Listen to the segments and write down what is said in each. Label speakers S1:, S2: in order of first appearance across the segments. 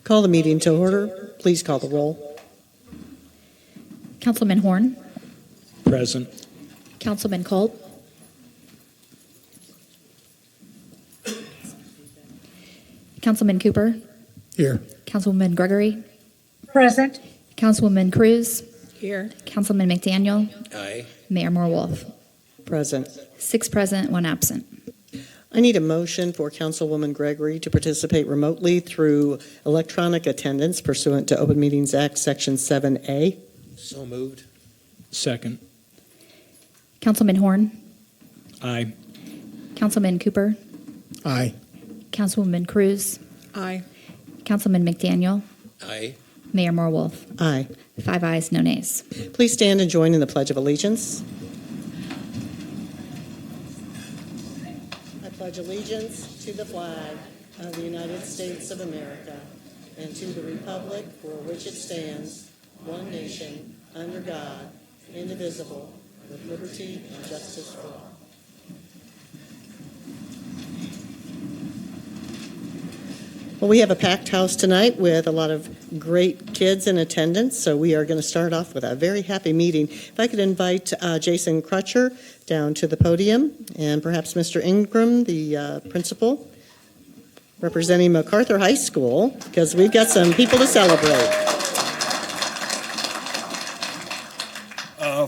S1: Call the meeting to order. Please call the roll.
S2: Councilman Horn.
S3: Present.
S2: Councilman Culp. Councilman Cooper.
S3: Here.
S2: Councilwoman Gregory.
S4: Present.
S2: Councilwoman Cruz.
S4: Here.
S2: Councilman McDaniel.
S3: Aye.
S2: Mayor Moore-Wolf.
S1: Present.
S2: 6 present, 1 absent.
S1: I need a motion for Councilwoman Gregory to participate remotely through electronic attendance pursuant to Open Meetings Act, Section 7A.
S3: So moved. Second.
S2: Councilman Horn.
S3: Aye.
S2: Councilman Cooper.
S3: Aye.
S2: Councilwoman Cruz.
S4: Aye.
S2: Councilman McDaniel.
S3: Aye.
S2: Mayor Moore-Wolf.
S1: Aye.
S2: 5 ayes, no nays.
S1: Please stand and join in the Pledge of Allegiance. I pledge allegiance to the flag of the United States of America and to the republic for which it stands, one nation, under God, indivisible, with liberty and justice for all. Well, we have a packed house tonight with a lot of great kids in attendance, so we are going to start off with a very happy meeting. If I could invite Jason Crutcher down to the podium, and perhaps Mr. Ingram, the principal, representing MacArthur High School, because we've got some people to celebrate.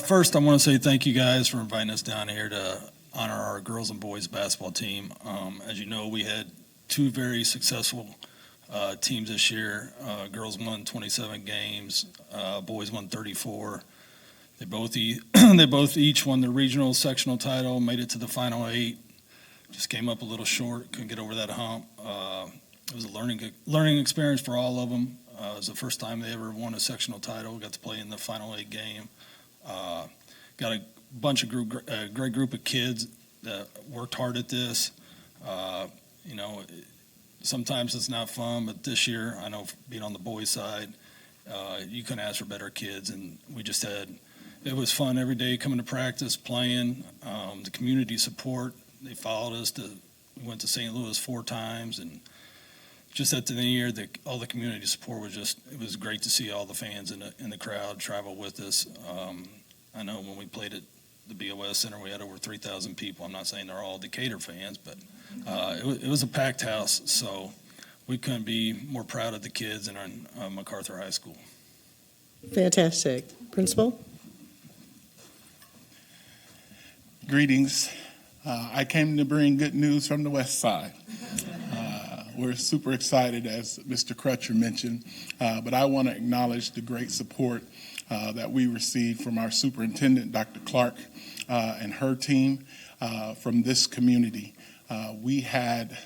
S5: First, I want to say thank you guys for inviting us down here to honor our girls and boys basketball team. As you know, we had 2 very successful teams this year. Girls won 27 games, boys won 34. They both each won the regional sectional title, made it to the final 8. Just came up a little short, couldn't get over that hump. It was a learning experience for all of them. It was the first time they ever won a sectional title. Got to play in the final 8 game. Got a bunch of great group of kids that worked hard at this. Sometimes it's not fun, but this year, I know being on the boys' side, you couldn't ask for better kids, and it was fun every day coming to practice, playing. The community support, they followed us. We went to St. Louis 4 times, and just at the end of the year, all the community support it was great to see all the fans in the crowd travel with us. I know when we played at the BOS Center, we had over 3,000 people. I'm not saying they're all Decatur fans, but it was a packed house, so we couldn't be more proud of the kids in our MacArthur High School.
S1: Fantastic. Principal?
S6: Greetings. I came to bring good news from the West Side. We're super excited, as Mr. Crutcher mentioned, but I want to acknowledge the great support that we received from our superintendent, Dr. Clark, and her team from this community. We had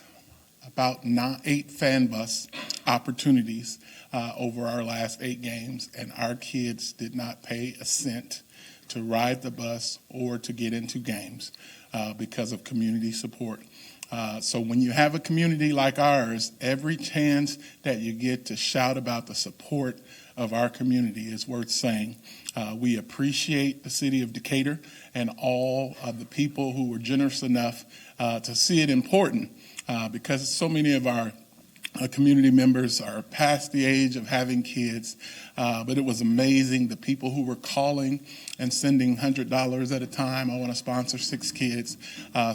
S6: about 8 fan bus opportunities over our last 8 games, and our kids did not pay a cent to ride the bus or to get into games because of community support. So when you have a community like ours, every chance that you get to shout about the support of our community is worth saying. We appreciate the city of Decatur and all of the people who were generous enough to see it important because so many of our community members are past the age of having kids, but it was amazing the people who were calling and sending $100 at a time. I want to sponsor 6 kids,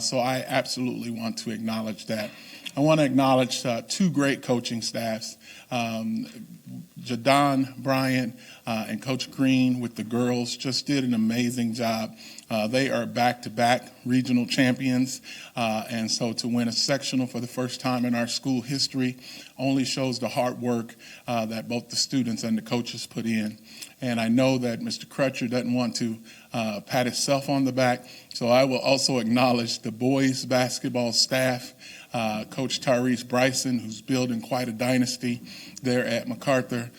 S6: so I absolutely want to acknowledge that. I want to acknowledge 2 great coaching staffs, Jadon Bryant and Coach Green with the girls just did an amazing job. They are back-to-back regional champions, and so to win a sectional for the first time in our school history only shows the hard work that both the students and the coaches put in. And I know that Mr. Crutcher doesn't want to pat himself on the back, so I will also acknowledge the boys basketball staff, Coach Tyrese Bryson, who's building quite a dynasty there at MacArthur,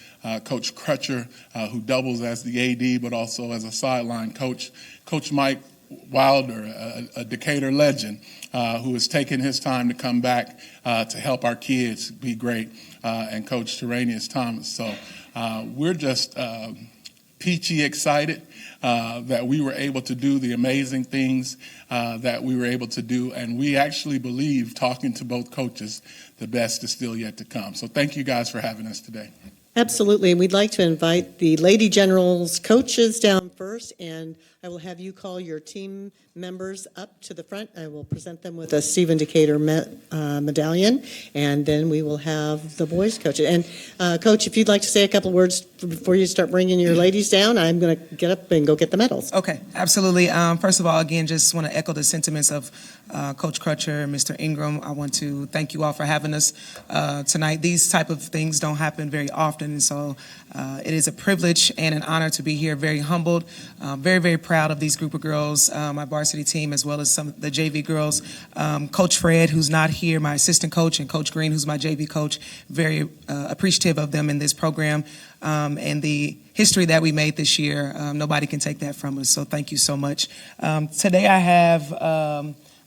S6: Coach Crutcher, who doubles as the AD but also as a sideline coach, Coach Mike Wilder, a Decatur legend, who has taken his time to come back to help our kids be great, and Coach Terranius Thomas. So we're just peachy excited that we were able to do the amazing things that we were able to do. And we actually believe, talking to both coaches, the best is still yet to come. So thank you guys for having us today.
S1: Absolutely. And we'd like to invite the Lady Generals coaches down first, and I will have you call your team members up to the front. I will present them with a Stephen Decatur medallion, and then we will have the boys coach. And Coach, if you'd like to say a couple words before you start bringing your ladies down, I'm going to get up and go get the medals.
S4: Okay, absolutely. First of all, again, just want to echo the sentiments of Coach Crutcher and Mr. Ingram. I want to thank you all for having us tonight. These type of things don't happen very often, and so it is a privilege and an honor to be here. Very humbled, very, very proud of these group of girls, my varsity team, as well as some of the JV girls. Coach Fred, who's not here, my assistant coach, and Coach Green, who's my JV coach. Very appreciative of them in this program. And the history that we made this year, nobody can take that from us, so thank you so much. Today I have,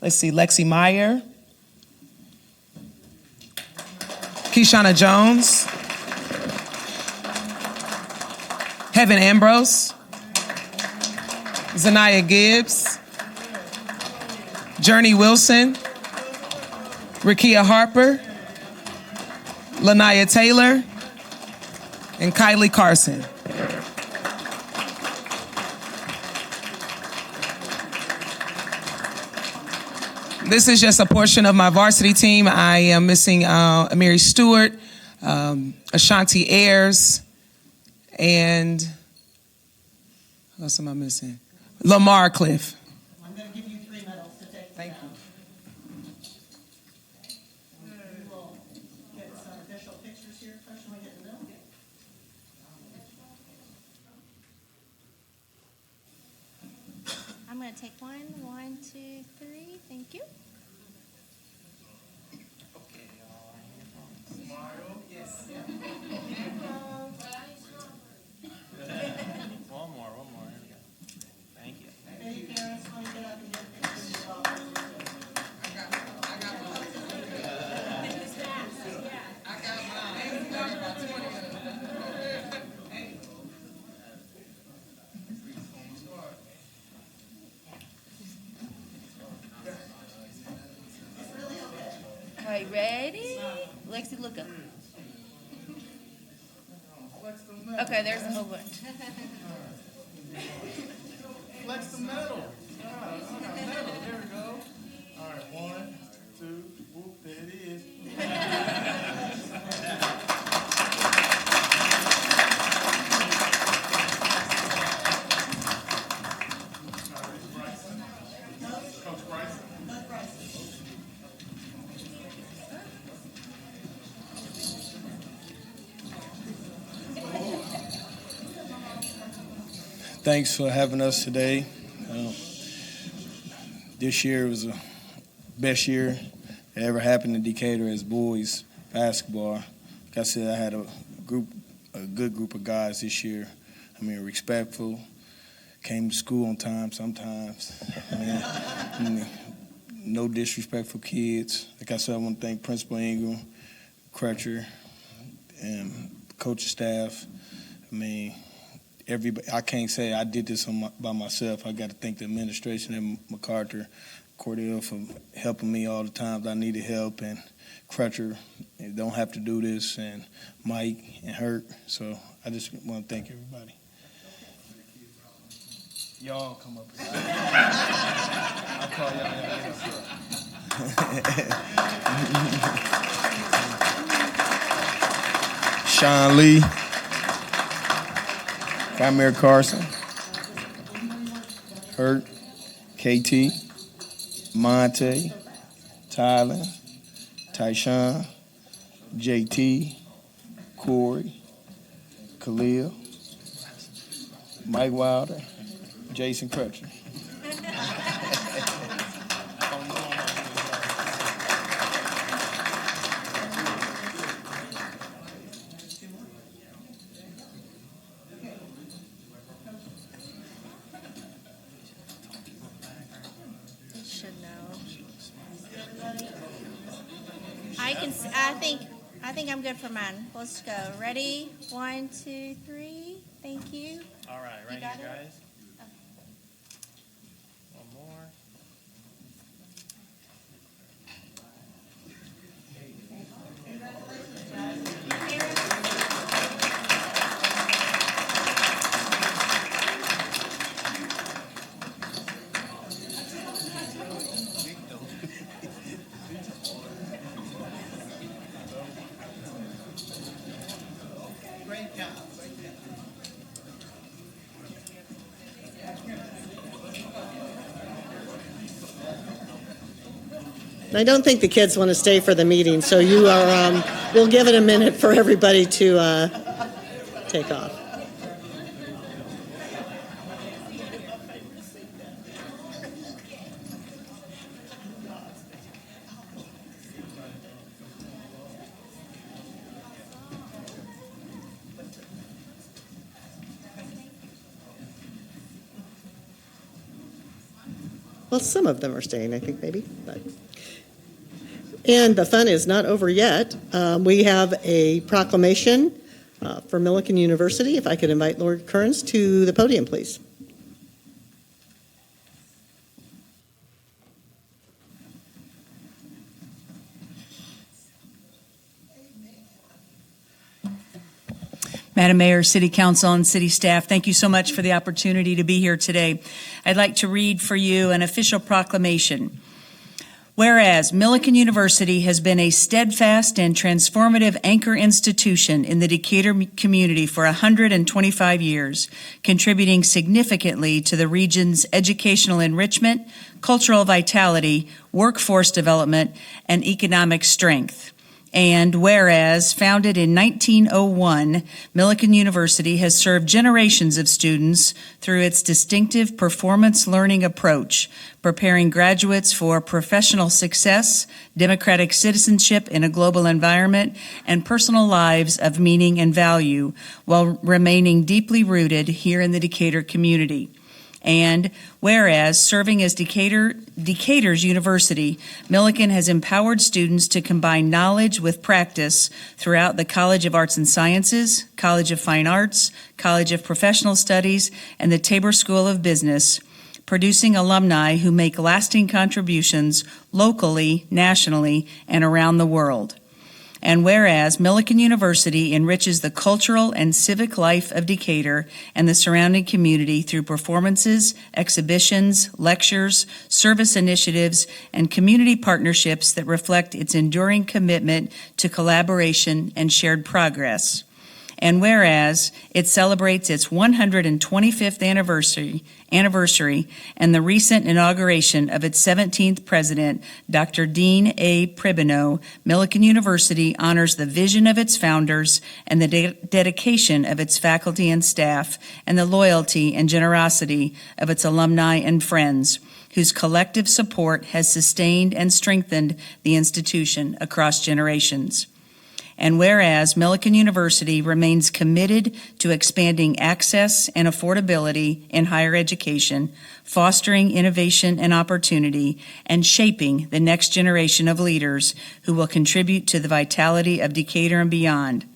S4: Lexi Meyer, Keishana Jones, Heaven Ambrose, Zanaya Gibbs, Journey Wilson, Rakia Harper, Lanaya Taylor, and Kylie Carson. This is just a portion of my varsity team. I am missing Amiri Stewart, Ashanti Ayers, and who else am I missing? Lamar Cliff.
S1: I'm going to give you 3 medals to take.
S4: Thank you.
S1: We will get some official pictures here. First, we get the middle.
S7: I'm going to take one. 1, 2, 3. Thank you.
S8: One more. Here we go. Thank you.
S1: Any parents want to get up and get pictures as well?
S9: All right, ready? Lexi, look up. Okay, there's a whole bunch.
S6: Flex the medal. There we go. All right, 1, 2, whoop, there it is. Coach Bryson.
S8: Thanks for having us today. This year was the best year that ever happened in Decatur as boys basketball. Like I said, I had a good group of guys this year. I mean, respectful, came to school on time sometimes. No disrespectful kids. Like I said, I want to thank Principal Ingram, Crutcher, and coaching staff. I mean, everybody. I can't say I did this by myself. I got to thank the administration and MacArthur, Cordell for helping me all the times I needed help, and Crutcher, don't have to do this, and Mike and Hurt. So I just want to thank everybody. Y'all come up here. I'll call y'all. Sean Lee. Kymere Carson, Hurt, KT, Monte, Tyler, Tyshawn, JT, Corey, Khalil, Mike Wilder, Jason Crutcher.
S7: Should know. I I think I'm good for mine. Let's go. Ready? 1, 2, 3. Thank you.
S10: All right, right
S7: got
S10: here,
S7: it?
S10: guys. One more.
S1: I don't think the kids want to stay for the meeting, so you are, we'll give it a minute for everybody to take off. Well, some of them are staying, I think, maybe. And the fun is not over yet. We have a proclamation for Millikan University. If I could invite Lord Kearns to the podium, please.
S11: Madam Mayor, City Council, and City staff, thank you so much for the opportunity to be here today. I'd like to read for you an official proclamation. Whereas Millikan University has been a steadfast and transformative anchor institution in the Decatur community for 125 years, contributing significantly to the region's educational enrichment, cultural vitality, workforce development, and economic strength. And whereas, founded in 1901, Millikan University has served generations of students through its distinctive performance learning approach, preparing graduates for professional success, democratic citizenship in a global environment, and personal lives of meaning and value, while remaining deeply rooted here in the Decatur community. And whereas, serving as Decatur's university, Millikan has empowered students to combine knowledge with practice throughout the College of Arts and Sciences, College of Fine Arts, College of Professional Studies, and the Tabor School of Business, producing alumni who make lasting contributions locally, nationally, and around the world. And whereas Millikan University enriches the cultural and civic life of Decatur and the surrounding community through performances, exhibitions, lectures, service initiatives, and community partnerships that reflect its enduring commitment to collaboration and shared progress. And whereas it celebrates its 125th anniversary and the recent inauguration of its 17th president, Dr. Dean A. Pribino, Millikan University honors the vision of its founders and the dedication of its faculty and staff and the loyalty and generosity of its alumni and friends, whose collective support has sustained and strengthened the institution across generations. And whereas Millikan University remains committed to expanding access and affordability in higher education, fostering innovation and opportunity, and shaping the next generation of leaders who will contribute to the vitality of Decatur and beyond.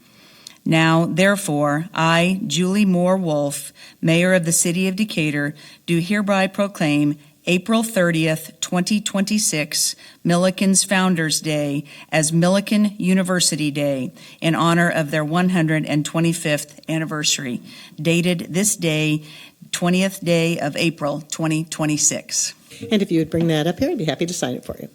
S11: Now, therefore, I, Julie Moore Wolf, Mayor of the City of Decatur, do hereby proclaim April 30th, 2026, Millikan's Founders Day as Millikan University Day in honor of their 125th anniversary, dated this day, 20th day of April, 2026.
S1: And if you would bring that up here, I'd be happy to sign it for you.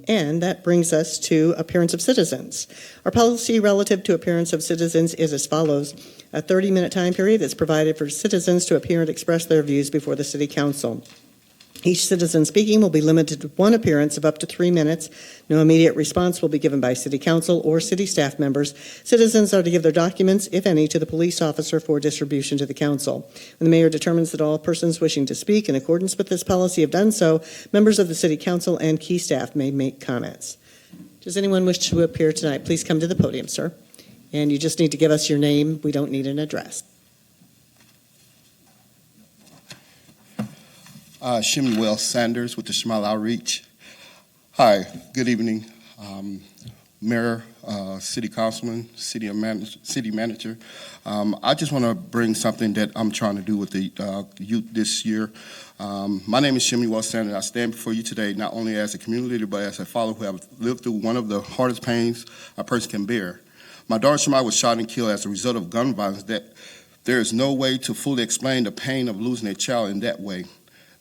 S1: And that brings us to appearance of citizens. Our policy relative to appearance of citizens is as follows. A 30-minute time period is provided for citizens to appear and express their views before the City Council. Each citizen speaking will be limited to one appearance of up to 3 minutes. No immediate response will be given by City Council or City staff members. Citizens are to give their documents, if any, to the police officer for distribution to the Council. When the Mayor determines that all persons wishing to speak in accordance with this policy have done so, members of the City Council and key staff may make comments. Does anyone wish to appear tonight? Please come to the podium, sir. And you just need to give us your name. We don't need an address.
S10: Shimmy Wells Sanders with the Smile Outreach. Hi, good evening, Mayor, City Councilman, City Manager. I just want to bring something that I'm trying to do with the youth this year. My name is Shimmy Wells Sanders. I stand before you today not only as a community leader, but as a father who have lived through one of the hardest pains a person can bear. My daughter Shemai was shot and killed as a result of gun violence. That there is no way to fully explain the pain of losing a child in that way.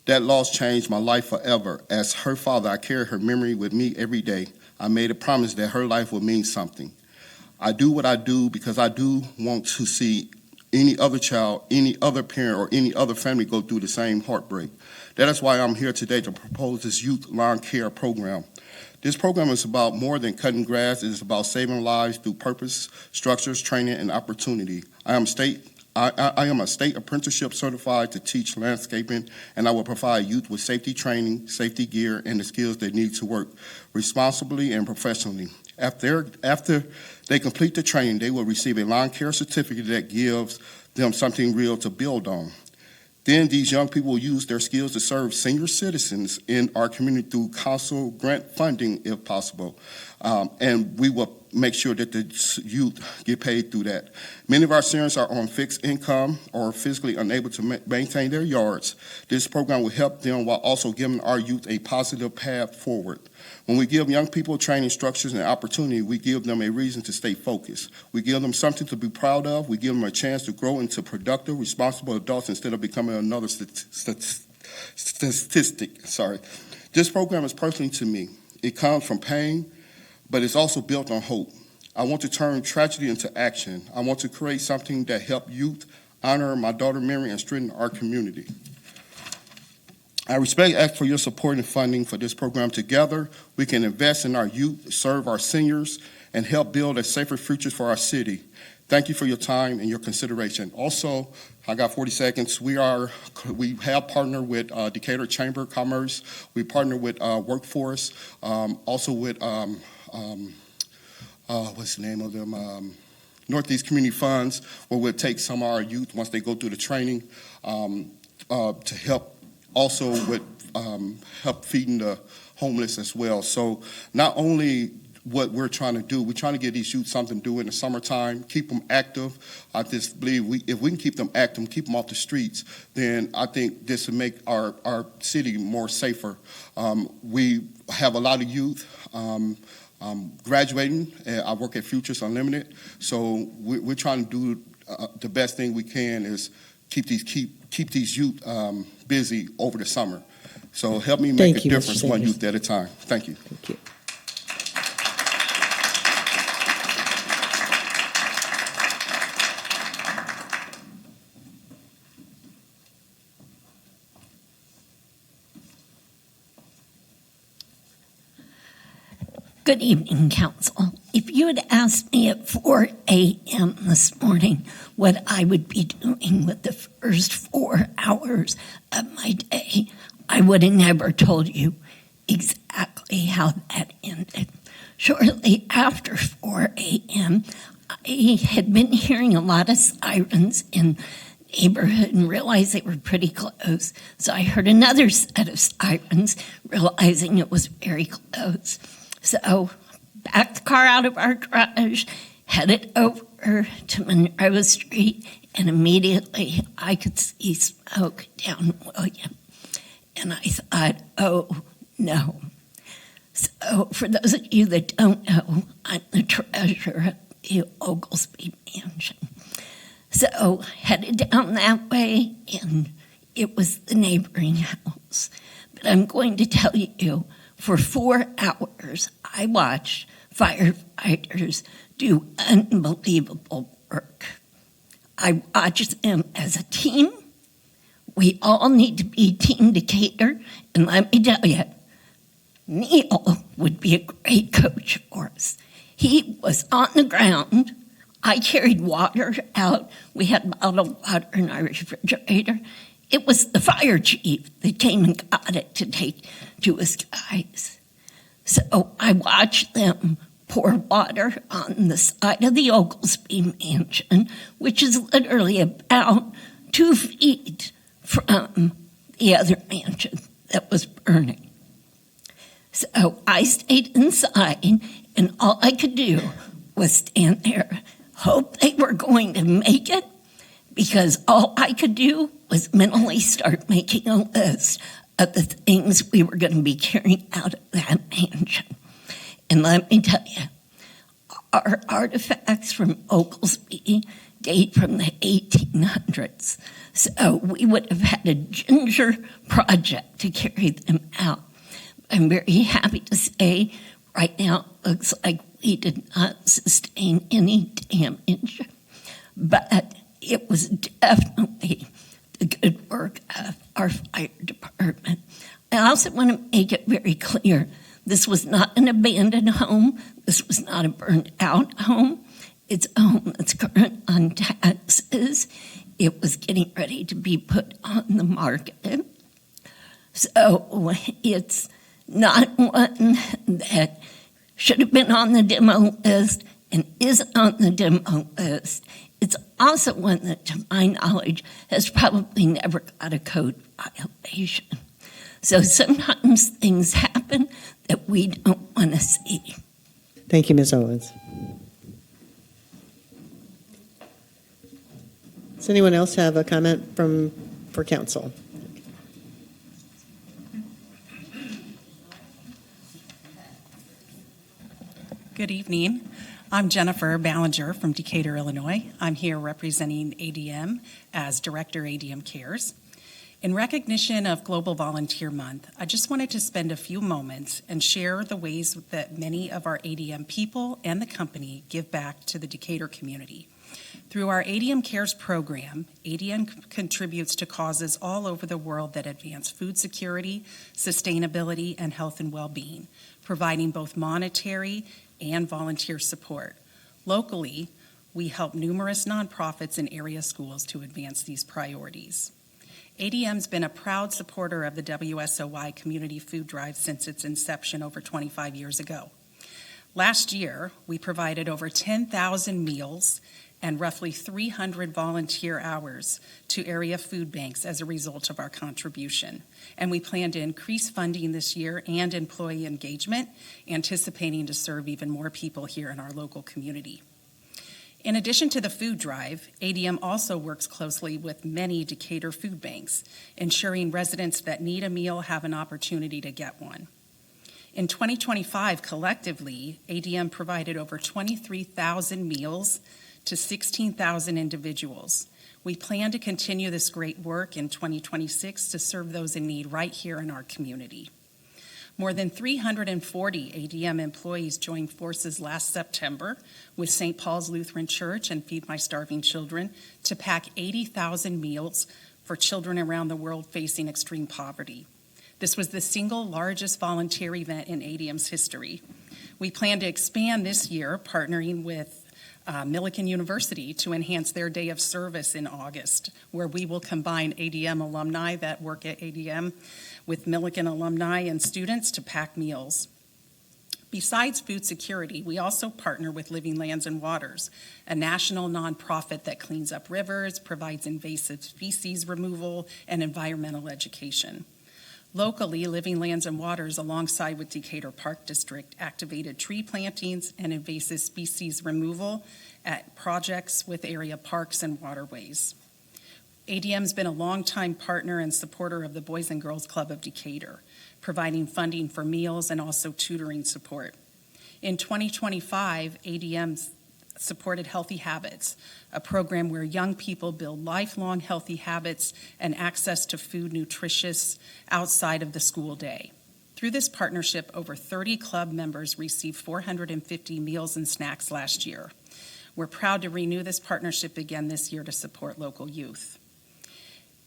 S10: That loss changed my life forever. As her father, I carry her memory with me every day. I made a promise that her life would mean something. I do what I do because I do want to see any other child, any other parent, or any other family go through the same heartbreak. That is why I'm here today to propose this youth lawn care program. This program is about more than cutting grass. It is about saving lives through purpose, structures, training, and opportunity. I am a state apprenticeship certified to teach landscaping, and I will provide youth with safety training, safety gear, and the skills they need to work responsibly and professionally. After they complete the training, they will receive a lawn care certificate that gives them something real to build on. Then these young people will use their skills to serve senior citizens in our community through council grant funding, if possible. And we will make sure that the youth get paid through that. Many of our seniors are on fixed income or physically unable to maintain their yards. This program will help them while also giving our youth a positive path forward. When we give young people training structures and opportunity, we give them a reason to stay focused. We give them something to be proud of. We give them a chance to grow into productive, responsible adults instead of becoming another statistic. This program is personal to me. It comes from pain, but it's also built on hope. I want to turn tragedy into action. I want to create something that helps youth honor my daughter's memory and strengthen our community. I respectfully ask for your support and funding for this program. Together, we can invest in our youth, serve our seniors, and help build a safer future for our city. Thank you for your time and your consideration. Also, I got 40 seconds. We have partnered with Decatur Chamber of Commerce. We partner with Workforce, also with what's the name of them? Northeast Community Funds, where we'll take some of our youth once they go through the training to help. Also with help feeding the homeless as well. So not only what we're trying to do, we're trying to give these youth something to do in the summertime, keep them active. I just believe if we can keep them active, keep them off the streets, then I think this will make our city more safer. We have a lot of youth graduating. I work at Futures Unlimited, so we're trying to do the best thing we can is keep these youth busy over the summer. So help me make a difference one youth at a time. Thank you.
S1: Thank you.
S12: Good evening, Council. If you had asked me at 4 a.m. this morning what I would be doing with the first 4 hours of my day, I would have never told you exactly how that ended. Shortly after 4 a.m., I had been hearing a lot of sirens in the neighborhood and realized they were pretty close. So I heard another set of sirens, realizing it was very close. So backed the car out of our garage, headed over to Monroe Street, and immediately I could see smoke down William. And I thought, oh, no. So for those of you that don't know, I'm the treasurer of the Oglesby Mansion. So headed down that way, and it was the neighboring house. But I'm going to tell you, For 4 hours, I watched firefighters do unbelievable work. I watched them as a team. We all need to be Team Decatur, and let me tell you, Neil would be a great coach for us. He was on the ground. I carried water out. We had bottled water in our refrigerator. It was the fire chief that came and got it to take to his guys. So I watched them pour water on the side of the Oglesby mansion, which is literally about 2 feet from the other mansion that was burning. So I stayed inside, and all I could do was stand there, hope they were going to make it, because all I could do was mentally start making a list of the things we were going to be carrying out of that mansion. And let me tell you, our artifacts from Oglesby date from the 1800s. So we would have had a ginger project to carry them out. I'm very happy to say right now it looks like we did not sustain any damage, but it was definitely the good work of our fire department. I also want to make it very clear, this was not an abandoned home. This was not a burned out home. It's a home that's current on taxes. It was getting ready to be put on the market. So it's not one that should have been on the demo list and isn't on the demo list. It's also one that, to my knowledge, has probably never got a code violation. So sometimes things happen that we don't want to see.
S1: Thank you, Ms. Owens. Does anyone else have a comment for council?
S13: Good evening. I'm Jennifer Ballinger from Decatur, Illinois. I'm here representing ADM as Director ADM Cares. In recognition of Global Volunteer Month, I just wanted to spend a few moments and share the ways that many of our ADM people and the company give back to the Decatur community. Through our ADM Cares program, ADM contributes to causes all over the world that advance food security, sustainability, and health and well-being, providing both monetary and volunteer support. Locally, we help numerous nonprofits and area schools to advance these priorities. ADM's been a proud supporter of the WSOY Community Food Drive since its inception over 25 years ago. Last year, we provided over 10,000 meals and roughly 300 volunteer hours to area food banks as a result of our contribution. And we plan to increase funding this year and employee engagement, anticipating to serve even more people here in our local community. In addition to the food drive, ADM also works closely with many Decatur food banks, ensuring residents that need a meal have an opportunity to get one. In 2025, collectively, ADM provided over 23,000 meals to 16,000 individuals. We plan to continue this great work in 2026 to serve those in need right here in our community. More than 340 ADM employees joined forces last September with St. Paul's Lutheran Church and Feed My Starving Children to pack 80,000 meals for children around the world facing extreme poverty. This was the single largest volunteer event in ADM's history. We plan to expand this year, partnering with Millikan University to enhance their day of service in August, where we will combine ADM alumni that work at ADM with Millikan alumni and students to pack meals. Besides food security, we also partner with Living Lands and Waters, a national nonprofit that cleans up rivers, provides invasive species removal, and environmental education. Locally, Living Lands and Waters, alongside with Decatur Park District, activated tree plantings and invasive species removal at projects with area parks and waterways. ADM's been a longtime partner and supporter of the Boys and Girls Club of Decatur, providing funding for meals and also tutoring support. In 2025, ADM supported Healthy Habits, a program where young people build lifelong healthy habits and access to food nutritious outside of the school day. Through this partnership, over 30 club members received 450 meals and snacks last year. We're proud to renew this partnership again this year to support local youth.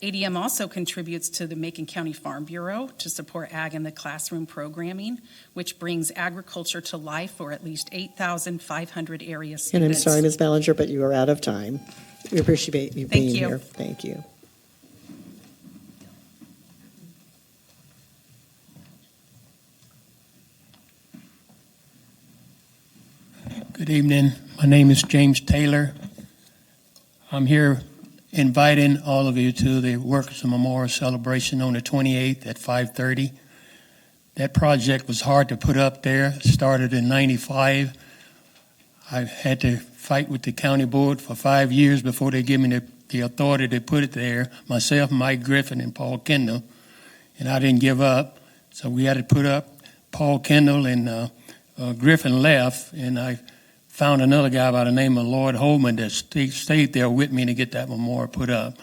S13: ADM also contributes to the Macon County Farm Bureau to support Ag in the Classroom programming, which brings agriculture to life for at least 8,500 area students.
S1: And I'm sorry, Ms. Ballinger, but you are out of time. We appreciate you being
S13: you.
S1: here. Thank you.
S14: Good evening. My name is James Taylor. I'm here inviting all of you to the Workers' Memorial Celebration on the 28th at 5:30. That project was hard to put up there. It started in '95. I had to fight with the county board for 5 years before they gave me the authority to put it there. Myself, Mike Griffin, and Paul Kendall. And I didn't give up. So we had to put up. Paul Kendall and Griffin left, and I found another guy by the name of Lloyd Holman that stayed there with me to get that memorial put up.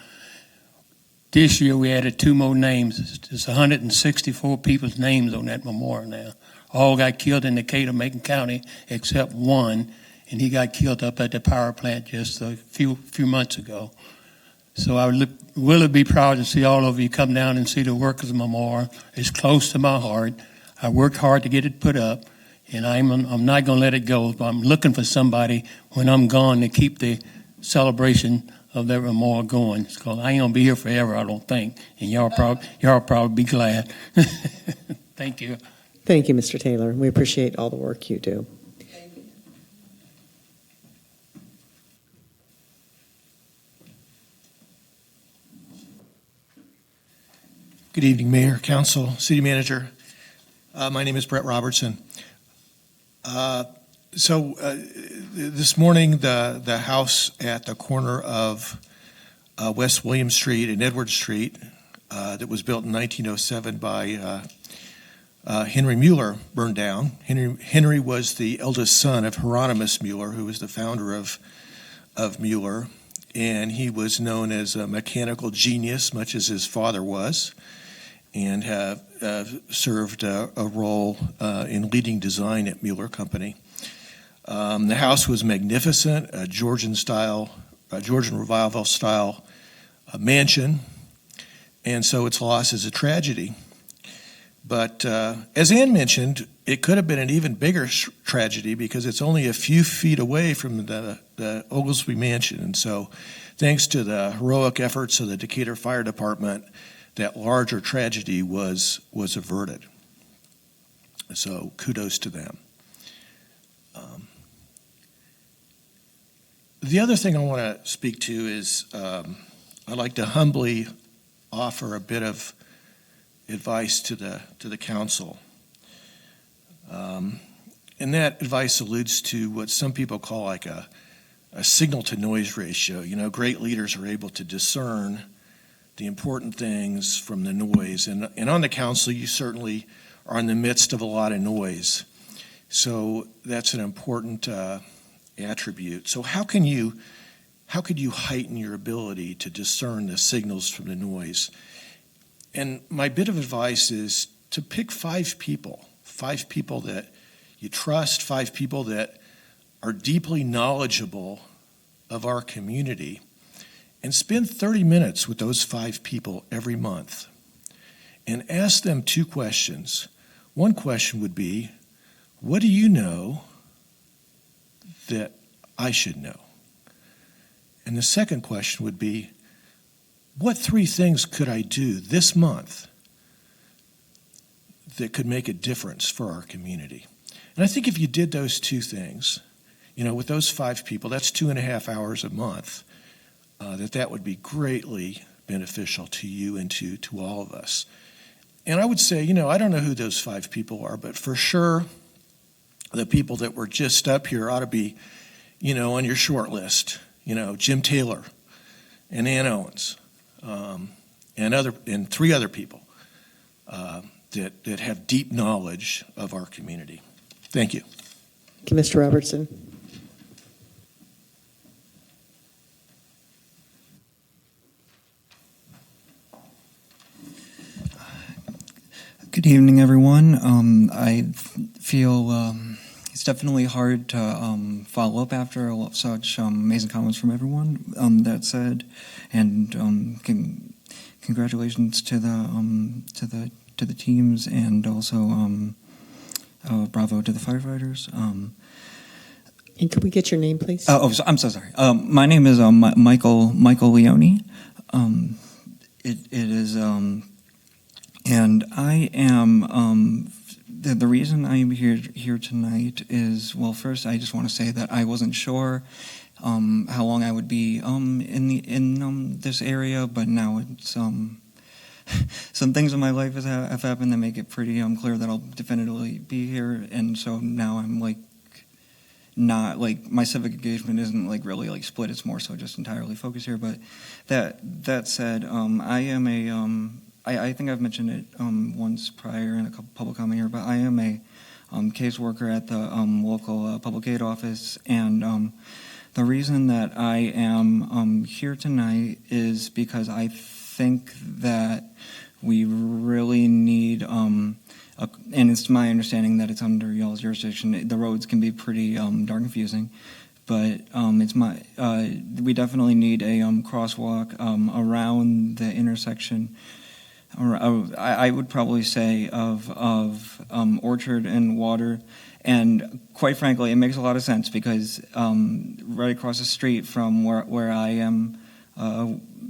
S14: This year we added 2 more names. There's 164 people's names on that memorial now. All got killed in Decatur, Macon County, except one, and he got killed up at the power plant just a few months ago. So I would really be proud to see all of you come down and see the Workers' Memorial. It's close to my heart. I worked hard to get it put up. And I'm not going to let it go, but I'm looking for somebody when I'm gone to keep the celebration of that memorial going. Because I ain't going to be here forever, I don't think. And y'all probably be glad. Thank you.
S1: Thank you, Mr. Taylor. We appreciate all the work you do.
S15: Good evening, Mayor, Council, City Manager. My name is Brett Robertson. This morning, the house at the corner of West William Street and Edward Street that was built in 1907 by Henry Mueller burned down. Henry was the eldest son of Hieronymus Mueller, who was the founder of Mueller, and he was known as a mechanical genius, much as his father was, and served a role in leading design at Mueller Company. The house was magnificent, a Georgian Revival style mansion, and so its loss is a tragedy. But as Ann mentioned, it could have been an even bigger tragedy because it's only a few feet away from the Oglesby Mansion. And so thanks to the heroic efforts of the Decatur Fire Department, that larger tragedy was averted. So kudos to them. The other thing I want to speak to is I'd like to humbly offer a bit of advice to the council. And that advice alludes to what some people call like a signal to noise ratio. You know, great leaders are able to discern the important things from the noise. And on the council, you certainly are in the midst of a lot of noise. So that's an important attribute. So how could you heighten your ability to discern the signals from the noise? And my bit of advice is to pick 5 people that you trust, 5 people that are deeply knowledgeable of our community, and spend 30 minutes with those 5 people every month and ask them 2 questions. One question would be, what do you know that I should know? And the second question would be, what 3 things could I do this month that could make a difference for our community? And I think if you did those 2 things, you know, with those 5 people, that's 2.5 hours a month, that would be greatly beneficial to you and to all of us. And I would say, you know, I don't know who those 5 people are, but for sure, the people that were just up here ought to be, you know, on your short list. You know, Jim Taylor and Ann Owens, and 3 other people that have deep knowledge of our community. Thank you.
S1: Thank you, Mr. Robertson.
S16: Good evening, everyone. I feel it's definitely hard to follow up after such amazing comments from everyone. That said, and congratulations to the teams, and also bravo to the firefighters.
S1: And could we get your name, please?
S16: I'm so sorry. My name is Michael Leone. It is. And I am, the reason I'm here tonight is, well, first I just want to say that I wasn't sure how long I would be in this area, but now it's some things in my life have happened that make it pretty clear that I'll definitively be here, and so now I'm not my civic engagement isn't really split. It's more so just entirely focused here. But that said, I am I think I've mentioned it once prior in a public comment here, but I am a caseworker at the local public aid office, and the reason that I am here tonight is because I think that we really need, and it's my understanding that it's under y'all's jurisdiction. The roads can be pretty darn confusing, but we definitely need a crosswalk around the intersection. I would probably say of Orchard and Water, and quite frankly, it makes a lot of sense because right across the street from where I am,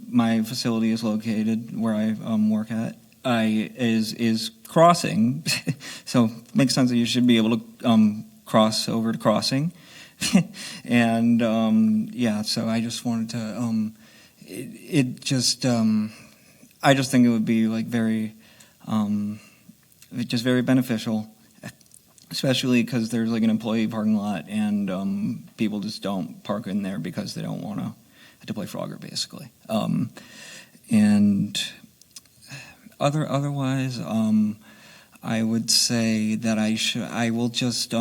S16: my facility is located, where I work at, is crossing, so it makes sense that you should be able to cross over to crossing, and so I just wanted to I just think it would be very beneficial, especially because there's an employee parking lot, and people just don't park in there because they don't want to play Frogger, basically. And otherwise, I would say that I will just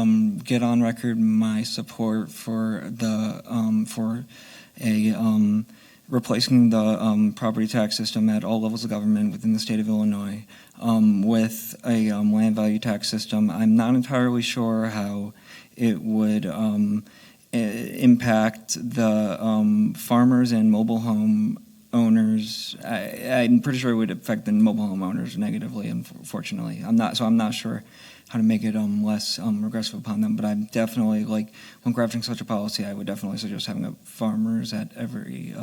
S16: get on record my support for replacing the property tax system at all levels of government within the state of Illinois with a land value tax system. I'm not entirely sure how it would impact the farmers and mobile home owners. I'm pretty sure it would affect the mobile home owners negatively, unfortunately. I'm not sure how to make it less regressive upon them, but I'm definitely, when crafting such a policy, I would definitely suggest having farmers at every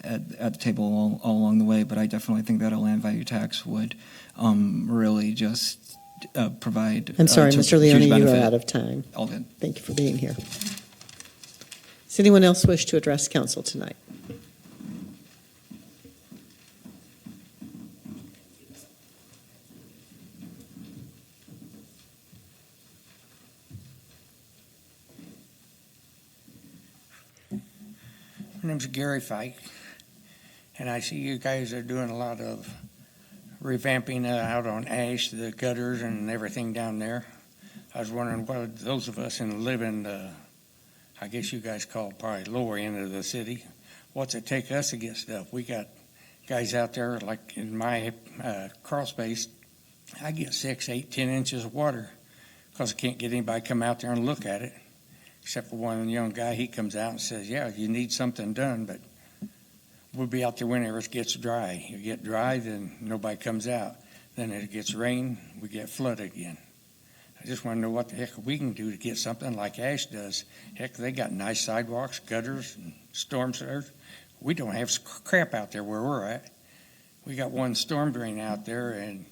S16: at the table all along the way. But I definitely think that a land value tax would really just provide.
S1: I'm sorry, Mr. Leone, you are out of time.
S16: All good.
S1: Thank you for being here. Does anyone else wish to address council tonight?
S17: My name's Gary Fike, and I see you guys are doing a lot of revamping out on Ash, the gutters and everything down there. I was wondering what those of us in live in the, I guess you guys call it probably lower end of the city, what's it take us to get stuff? We got guys out there, like in my crawl space, I get 6, 8, 10 inches of water because I can't get anybody to come out there and look at it. Except for one young guy, he comes out and says, yeah, you need something done, but we'll be out there whenever it gets dry. You get dry, then nobody comes out. Then it gets rain, we get flood again. I just want to know what the heck we can do to get something like Ash does. Heck, they got nice sidewalks, gutters, and storm sewers. We don't have crap out there where we're at. We got one storm drain out there, and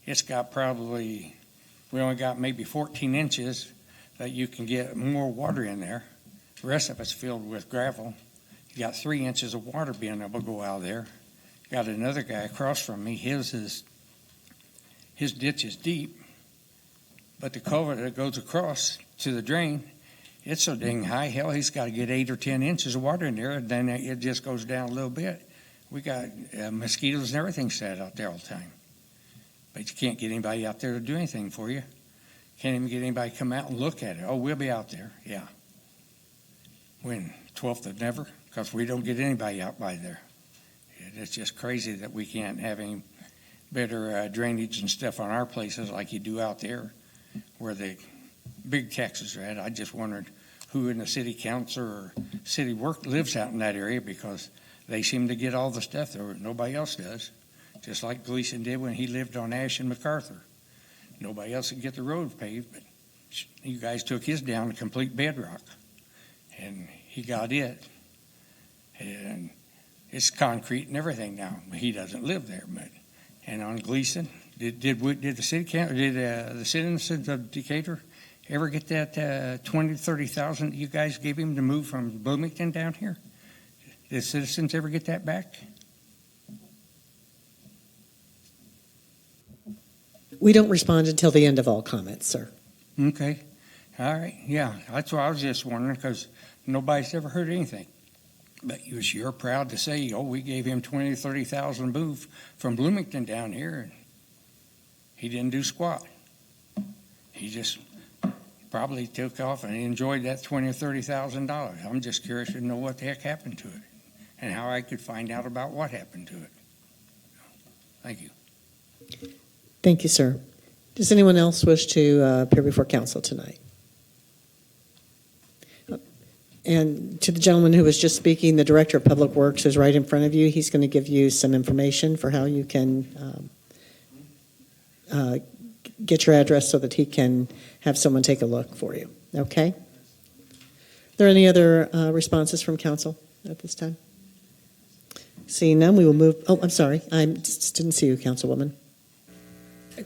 S17: it's got we only got maybe 14 inches that you can get more water in there. The rest of it's filled with gravel. You got 3 inches of water being able to go out there. Got another guy across from me. His ditch is deep, but the culvert that goes across to the drain, it's so dang high. Hell, he's got to get 8 or 10 inches of water in there, and then it just goes down a little bit. We got mosquitoes and everything set out there all the time. But you can't get anybody out there to do anything for you. Can't even get anybody to come out and look at it. Oh, we'll be out there. Yeah. When? 12th of never? Because we don't get anybody out by there. It's just crazy that we can't have any better drainage and stuff on our places like you do out there where the big taxes are at. I just wondered who in the city council or city work lives out in that area, because they seem to get all the stuff that nobody else does, just like Gleason did when he lived on Ash and MacArthur. Nobody else could get the road paved, but you guys took his down to complete bedrock, and he got it. And it's concrete and everything now, but he doesn't live there. And on Gleason, did the city council, did the citizens of Decatur ever get that 20 to 30,000 you guys gave him to move from Bloomington down here? Did citizens ever get that back?
S1: We don't respond until the end of all comments, sir.
S17: Okay. All right. Yeah, that's what I was just wondering, because nobody's ever heard anything. But you're proud to say, oh, we gave him 20 to 30,000 move from Bloomington down here, and he didn't do squat. He just probably took off and enjoyed that $20,000 or $30,000. I'm just curious to know what the heck happened to it and how I could find out about what happened to it. Thank you.
S1: Thank you, sir. Does anyone else wish to appear before council tonight? And to the gentleman who was just speaking, the Director of Public Works is right in front of you. He's going to give you some information for how you can get your address so that he can have someone take a look for you. Okay? Are there any other responses from council at this time? Seeing none, we will move. Oh, I'm sorry. I just didn't see you, Councilwoman.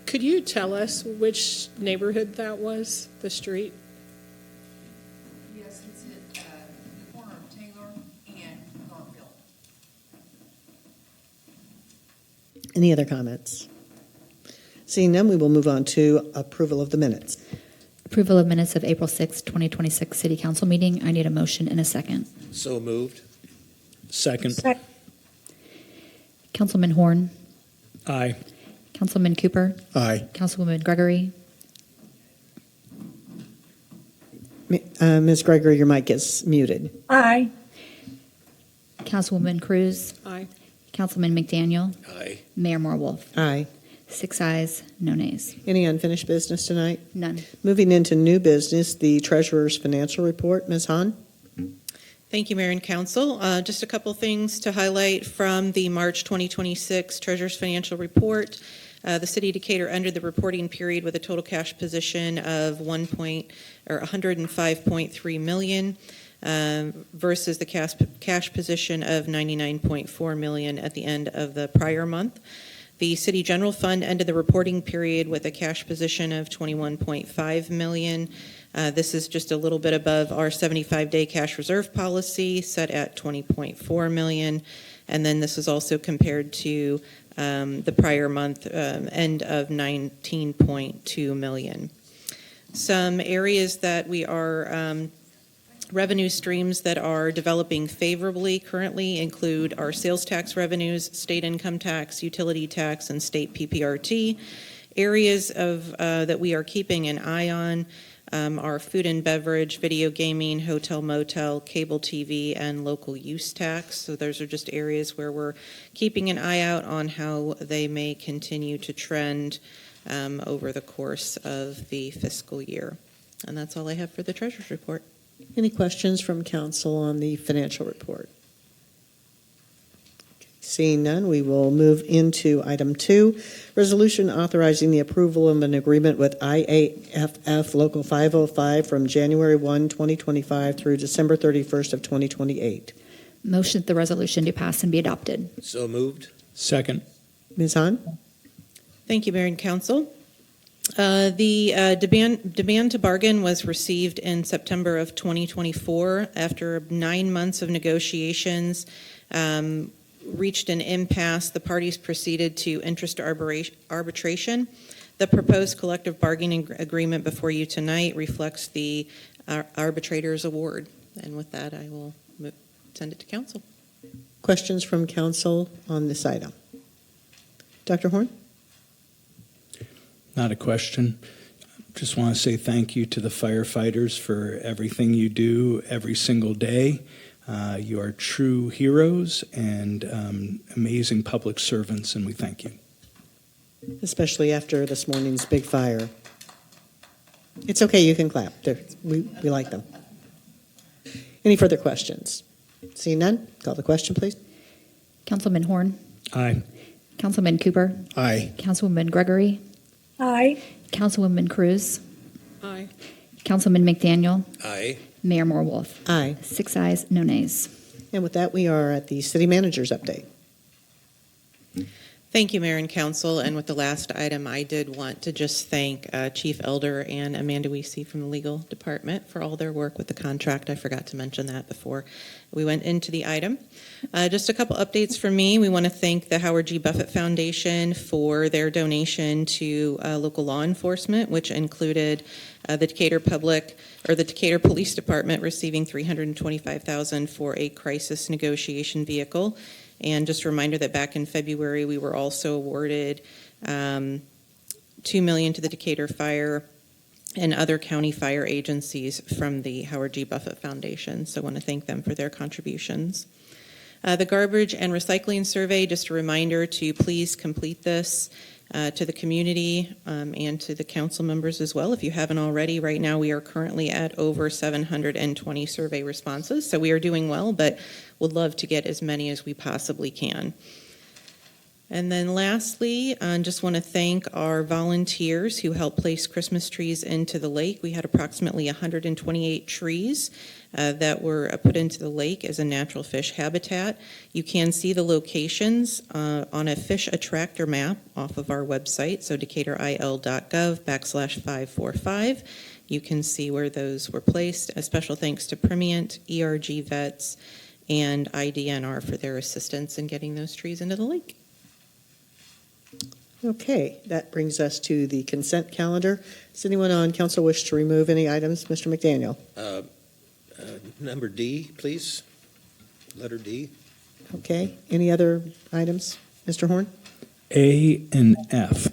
S18: Could you tell us which neighborhood that was, the street?
S9: Yes, it's at the corner of Taylor and Garfield.
S1: Any other comments? Seeing none, we will move on to approval of the minutes.
S2: Approval of minutes of April 6, 2026 City Council meeting. I need a motion and a second.
S3: So moved.
S18: Second.
S2: Councilman Horn.
S3: Aye.
S2: Councilman Cooper.
S3: Aye.
S2: Councilwoman Gregory.
S1: Ms. Gregory, your mic is muted.
S12: Aye.
S2: Councilwoman Cruz.
S18: Aye.
S2: Councilman McDaniel.
S3: Aye.
S2: Mayor Morwolf.
S1: Aye.
S2: 6 ayes, no nays.
S1: Any unfinished business tonight?
S2: None.
S1: Moving into new business, the treasurer's financial report. Ms. Hahn?
S19: Thank you, Mayor and Council. Just a couple things to highlight from the March 2026 Treasurer's Financial Report. The City of Decatur ended the reporting period with a total cash position of $105.3 million versus the cash position of $99.4 million at the end of the prior month. The City General Fund ended the reporting period with a cash position of $21.5 million. This is just a little bit above our 75-day cash reserve policy set at $20.4 million. And then this is also compared to the prior month end of $19.2 million. Some areas that we are revenue streams that are developing favorably currently include our sales tax revenues, state income tax, utility tax, and state PPRT. Areas of that we are keeping an eye on are food and beverage, video gaming, hotel, motel, cable TV, and local use tax. So those are just areas where we're keeping an eye out on how they may continue to trend over the course of the fiscal year. And that's all I have for the Treasurer's Report.
S1: Any questions from council on the financial report? Seeing none, we will move into item 2, resolution authorizing the approval of an agreement with IAFF Local 505 from January 1, 2025 through December 31st of 2028.
S2: Motion that the resolution do pass and be adopted.
S3: So moved. Second.
S1: Ms. Hahn?
S19: Thank you, Mayor and Council. The demand to bargain was received in September of 2024 after 9 months of negotiations. Reached an impasse, the parties proceeded to interest arbitration. The proposed collective bargaining agreement before you tonight reflects the arbitrator's award. And with that, I will send it to council.
S1: Questions from council on this item? Dr. Horn?
S3: Not a question. Just want to say thank you to the firefighters for everything you do every single day. You are true heroes and amazing public servants, and we thank you.
S1: especially after this morning's big fire. It's okay, you can clap. We like them. Any further questions? Seeing none, call the question, please.
S2: Councilman Horn,
S3: Aye.
S2: Councilman Cooper,
S3: Aye.
S2: Councilwoman Gregory,
S20: Aye.
S2: Councilwoman Cruz,
S18: Aye.
S2: Councilman McDaniel,
S21: Aye.
S2: Mayor Morwolf.
S1: Aye.
S2: 6 ayes, no nays.
S1: And with that, we are at the city manager's update.
S19: Thank you, Mayor and Council. And with the last item, I did want to just thank Chief Elder and Amanda Weesey from the Legal Department for all their work with the contract. I forgot to mention that before we went into the item. Just a couple updates from me. We want to thank the Howard G. Buffett Foundation for their donation to local law enforcement, which included the Decatur Police Department receiving $325,000 for a crisis negotiation vehicle. And just a reminder that back in February, we were also awarded $2 million to the Decatur Fire and other county fire agencies from the Howard G. Buffett Foundation. So I want to thank them for their contributions. The garbage and recycling survey, just a reminder to please complete this to the community and to the council members as well. If you haven't already, right now we are currently at over 720 survey responses. So we are doing well, but would love to get as many as we possibly can. And then lastly, I just want to thank our volunteers who helped place Christmas trees into the lake. We had approximately 128 trees that were put into the lake as a natural fish habitat. You can see the locations on a fish attractor map off of our website, so decaturil.gov/545. You can see where those were placed. A special thanks to Primient, ERG Vets, and IDNR for their assistance in getting those trees into the lake.
S1: Okay, that brings us to the consent calendar. Does anyone on council wish to remove any items? Mr. McDaniel.
S21: Number D, please. Letter D.
S1: Okay, any other items? Mr. Horn?
S3: A and F.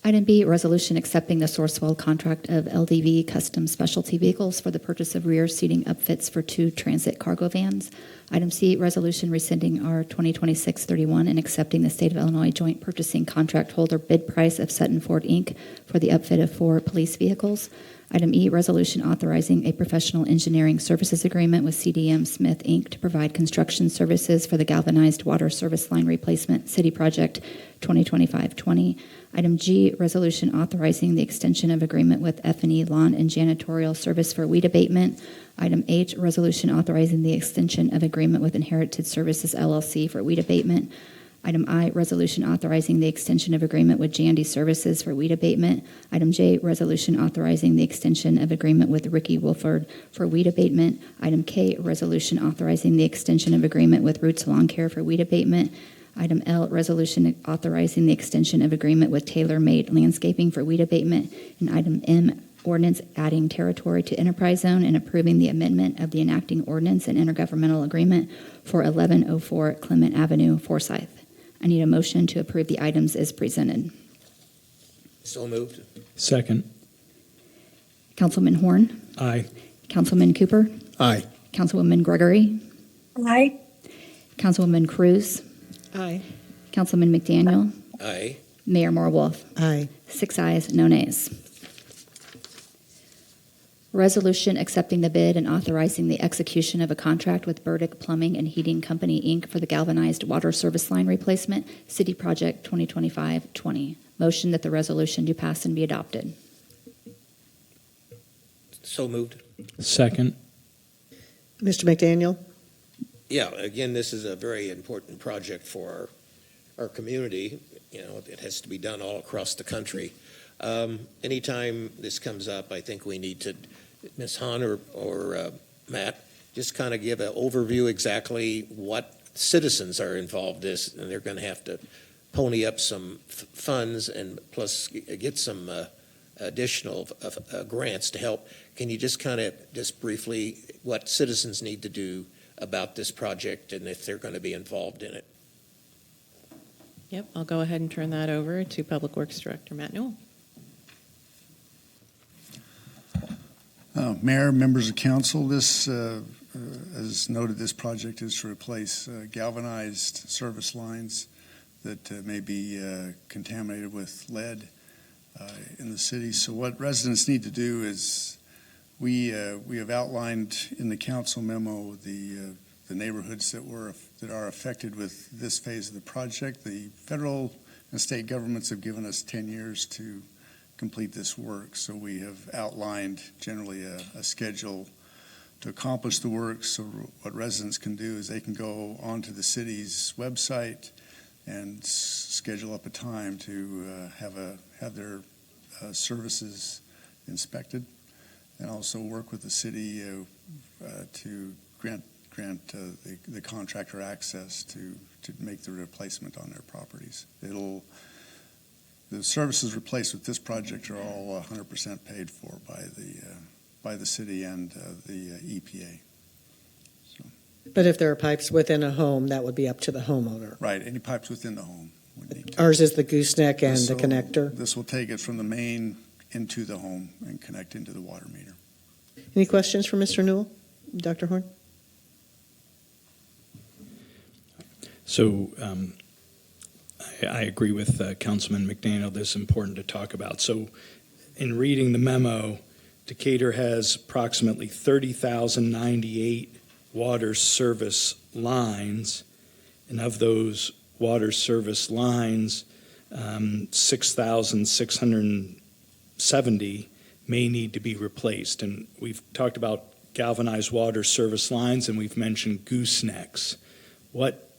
S2: Item B, resolution accepting the Sourcewell contract of LDV Custom Specialty Vehicles for the purchase of rear seating upfits for 2 transit cargo vans. Item C, resolution rescinding our 2026-31 and accepting the State of Illinois Joint Purchasing Contract Holder bid price of Sutton Ford, Inc. for the upfit of 4 police vehicles. Item E, resolution authorizing a professional engineering services agreement with CDM Smith, Inc. to provide construction services for the galvanized water service line replacement city project 2025-20. Item G, resolution authorizing the extension of agreement with F&E Lawn and Janitorial Service for weed abatement. Item H, resolution authorizing the extension of agreement with Inherited Services LLC for weed abatement. Item I, resolution authorizing the extension of agreement with Jandy Services for weed abatement. Item J, resolution authorizing the extension of agreement with Ricky Wolford for weed abatement. Item K, resolution authorizing the extension of agreement with Roots Lawn Care for weed abatement. Item L, resolution authorizing the extension of agreement with Tailor Made Landscaping for weed abatement. And item M, ordinance adding territory to enterprise zone and approving the amendment of the enacting ordinance and intergovernmental agreement for 1104 Clement Avenue, Forsyth. I need a motion to approve the items as presented.
S21: So moved.
S3: Second.
S2: Councilman Horn,
S3: Aye.
S2: Councilman Cooper,
S3: Aye.
S2: Councilwoman Gregory,
S20: Aye.
S2: Councilwoman Cruz,
S18: Aye.
S2: Councilman McDaniel,
S21: Aye.
S2: Mayor Morwolf.
S1: Aye.
S2: 6 ayes, no nays. Resolution accepting the bid and authorizing the execution of a contract with Burdick Plumbing and Heating Company, Inc. for the galvanized water service line replacement, City Project 2025-20. Motion that the resolution do pass and be adopted.
S21: So moved.
S3: Second.
S1: Mr. McDaniel?
S21: Yeah, again, this is a very important project for our community. You know, it has to be done all across the country. Anytime this comes up, I think we need to, Ms. Hahn or Matt, just kind of give an overview exactly what citizens are involved in this, and they're going to have to pony up some funds and plus get some additional grants to help. Can you just kind of just briefly what citizens need to do about this project and if they're going to be involved in it?
S19: Yep, I'll go ahead and turn that over to Public Works Director Matt Newell.
S5: Mayor, members of council, this, as noted, this project is to replace galvanized service lines that may be contaminated with lead in the city. So what residents need to do is we have outlined in the council memo the neighborhoods that are affected with this phase of the project. The federal and state governments have given us 10 years to complete this work. So we have outlined generally a schedule to accomplish the work. So what residents can do is they can go onto the city's website and schedule up a time to have their services inspected, and also work with the city to grant the contractor access to make the replacement on their properties. The services replaced with this project are all 100% paid for by the city and the EPA.
S1: But if there are pipes within a home, that would be up to the homeowner.
S5: Right, any pipes within the home would need to.
S1: Ours is the gooseneck and the connector.
S5: This will take it from the main into the home and connect into the water meter.
S1: Any questions for Mr. Newell? Dr. Horn?
S3: So I agree with Councilman McDaniel. This is important to talk about. So in reading the memo, Decatur has approximately 30,098 water service lines, and of those water service lines, 6,670 may need to be replaced. And we've talked about galvanized water service lines, and we've mentioned goosenecks. What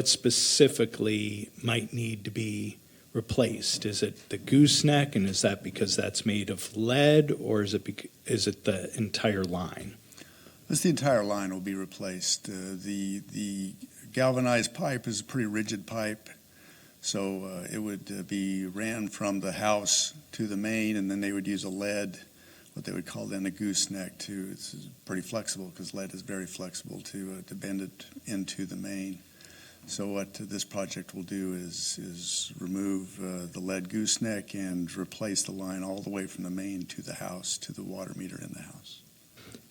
S3: specifically might need to be replaced? Is it the gooseneck, and is that because that's made of lead, or is it the entire line?
S5: The entire line will be replaced. The galvanized pipe is a pretty rigid pipe, so it would be ran from the house to the main, and then they would use a lead, what they would call then a gooseneck, too. It's pretty flexible because lead is very flexible to bend it into the main. So what this project will do is remove the lead gooseneck and replace the line all the way from the main to the house, to the water meter in the house.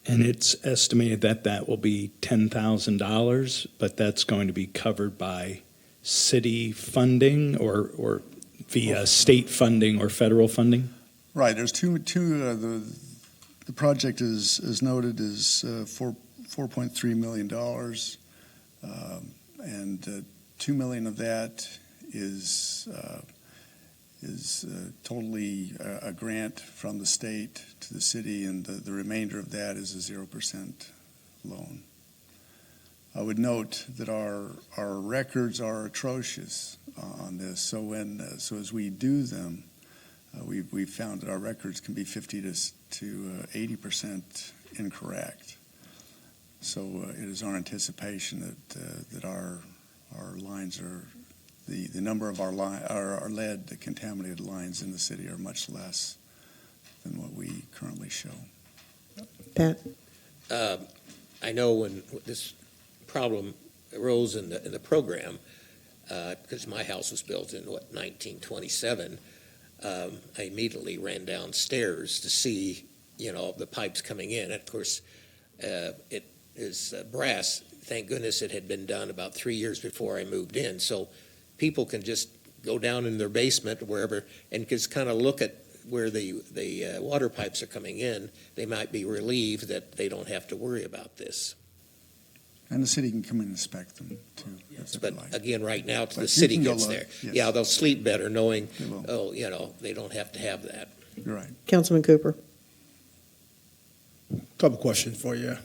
S3: And it's estimated that will be $10,000, but that's going to be covered by city funding or via state funding or federal funding?
S5: Right. There's the project is noted as $4.3 million. And $2 million of that is totally a grant from the state to the city, and the remainder of that is a 0% loan. I would note that our records are atrocious on this. So as we do them, we found that our records can be 50 to 80% incorrect. So it is our anticipation that our lines are the number of our lead contaminated lines in the city are much less than what we currently show.
S1: Pat?
S21: I know when this problem arose in the program, because my house was built in 1927, I immediately ran downstairs to see the pipes coming in. And of course, it is brass. Thank goodness it had been done about 3 years before I moved in. So people can just go down in their basement or wherever and just kind of look at where the water pipes are coming in. They might be relieved that they don't have to worry about this.
S5: And the city can come and inspect them too.
S21: Yes, but again, right now, till the city gets there,
S5: yes.
S21: They'll sleep better knowing, they don't have to have that.
S5: You're right.
S1: Councilman Cooper.
S22: Couple questions for you.